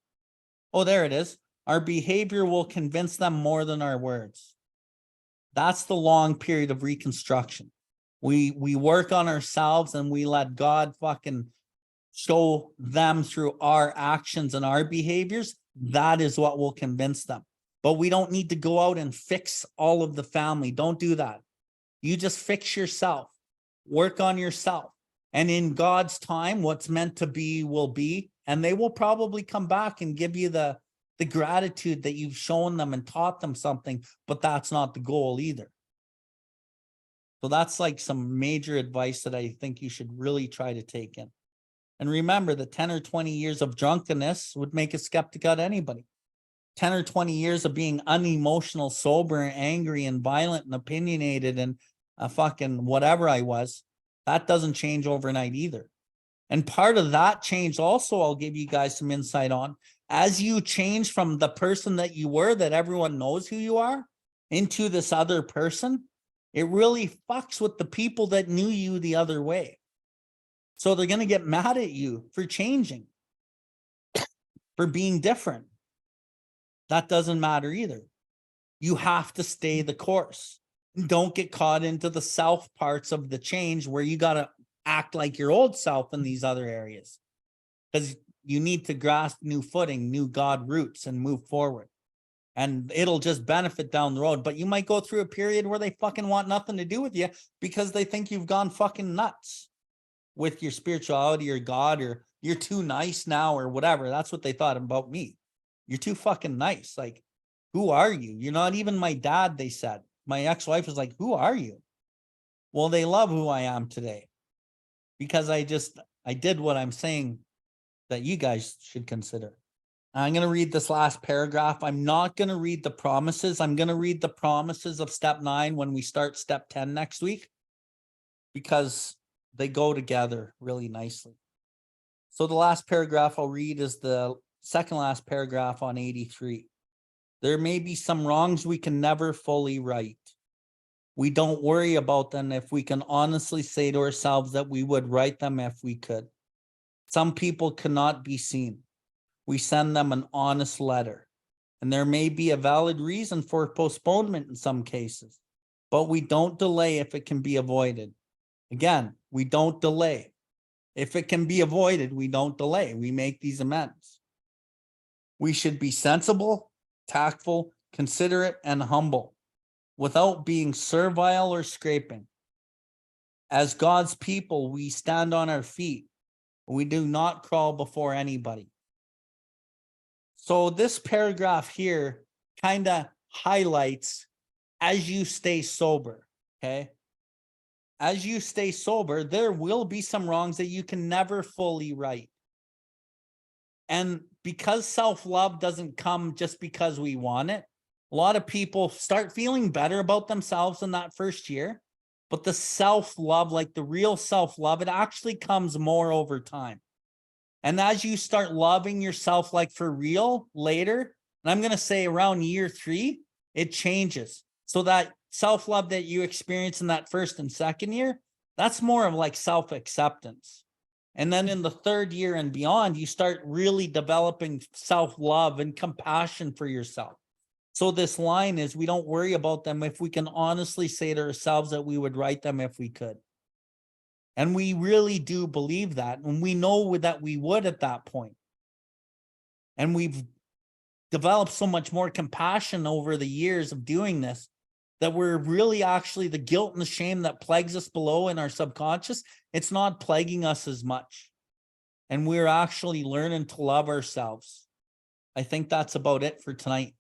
Oh, there it is. Our behavior will convince them more than our words. That's the long period of reconstruction. We work on ourselves and we let God fucking show them through our actions and our behaviors. That is what will convince them. But we don't need to go out and fix all of the family. Don't do that. You just fix yourself. Work on yourself. And in God's time, what's meant to be will be. And they will probably come back and give you the gratitude that you've shown them and taught them something. But that's not the goal either. So that's like some major advice that I think you should really try to take in. And remember that 10 or 20 years of drunkenness would make a skeptic out of anybody. 10 or 20 years of being unemotional, sober, and angry and violent and opinionated and fucking whatever I was, that doesn't change overnight either. And part of that change also, I'll give you guys some insight on, as you change from the person that you were, that everyone knows who you are, into this other person, it really fucks with the people that knew you the other way. So they're going to get mad at you for changing, for being different. That doesn't matter either. You have to stay the course. Don't get caught into the self parts of the change where you got to act like your old self in these other areas, because you need to grasp new footing, new God roots, and move forward. And it'll just benefit down the road. But you might go through a period where they fucking want nothing to do with you because they think you've gone fucking nuts with your spirituality or God, or you're too nice now or whatever. That's what they thought about me. You're too fucking nice. Like, who are you? You're not even my dad, they said. My ex-wife was like, who are you? Well, they love who I am today because I did what I'm saying that you guys should consider. I'm going to read this last paragraph. I'm not going to read the promises. I'm going to read the promises of step 9 when we start step 10 next week, because they go together really nicely. So the last paragraph I'll read is the second last paragraph on 83. There may be some wrongs we can never fully right. We don't worry about them if we can honestly say to ourselves that we would right them if we could. Some people cannot be seen. We send them an honest letter, and there may be a valid reason for postponement in some cases, but we don't delay if it can be avoided. Again, we don't delay. If it can be avoided, we don't delay. We make these amends. We should be sensible, tactful, considerate, and humble without being servile or scraping. As God's people, we stand on our feet. We do not crawl before anybody. So this paragraph here kind of highlights as you stay sober, okay? As you stay sober, there will be some wrongs that you can never fully right. And because self-love doesn't come just because we want it, a lot of people start feeling better about themselves in that first year. But the self-love, like the real self-love, it actually comes more over time. And as you start loving yourself like for real later, and I'm going to say around year 3, it changes. So that self-love that you experience in that first and second year, that's more of like self-acceptance. And then in the third year and beyond, you start really developing self-love and compassion for yourself. So this line is, we don't worry about them if we can honestly say to ourselves that we would right them if we could. And we really do believe that. And we know that we would at that point. And we've developed so much more compassion over the years of doing this, that we're really actually, the guilt and the shame that plagues us below in our subconscious, it's not plaguing us as much. And we're actually learning to love ourselves. I think that's about it for tonight.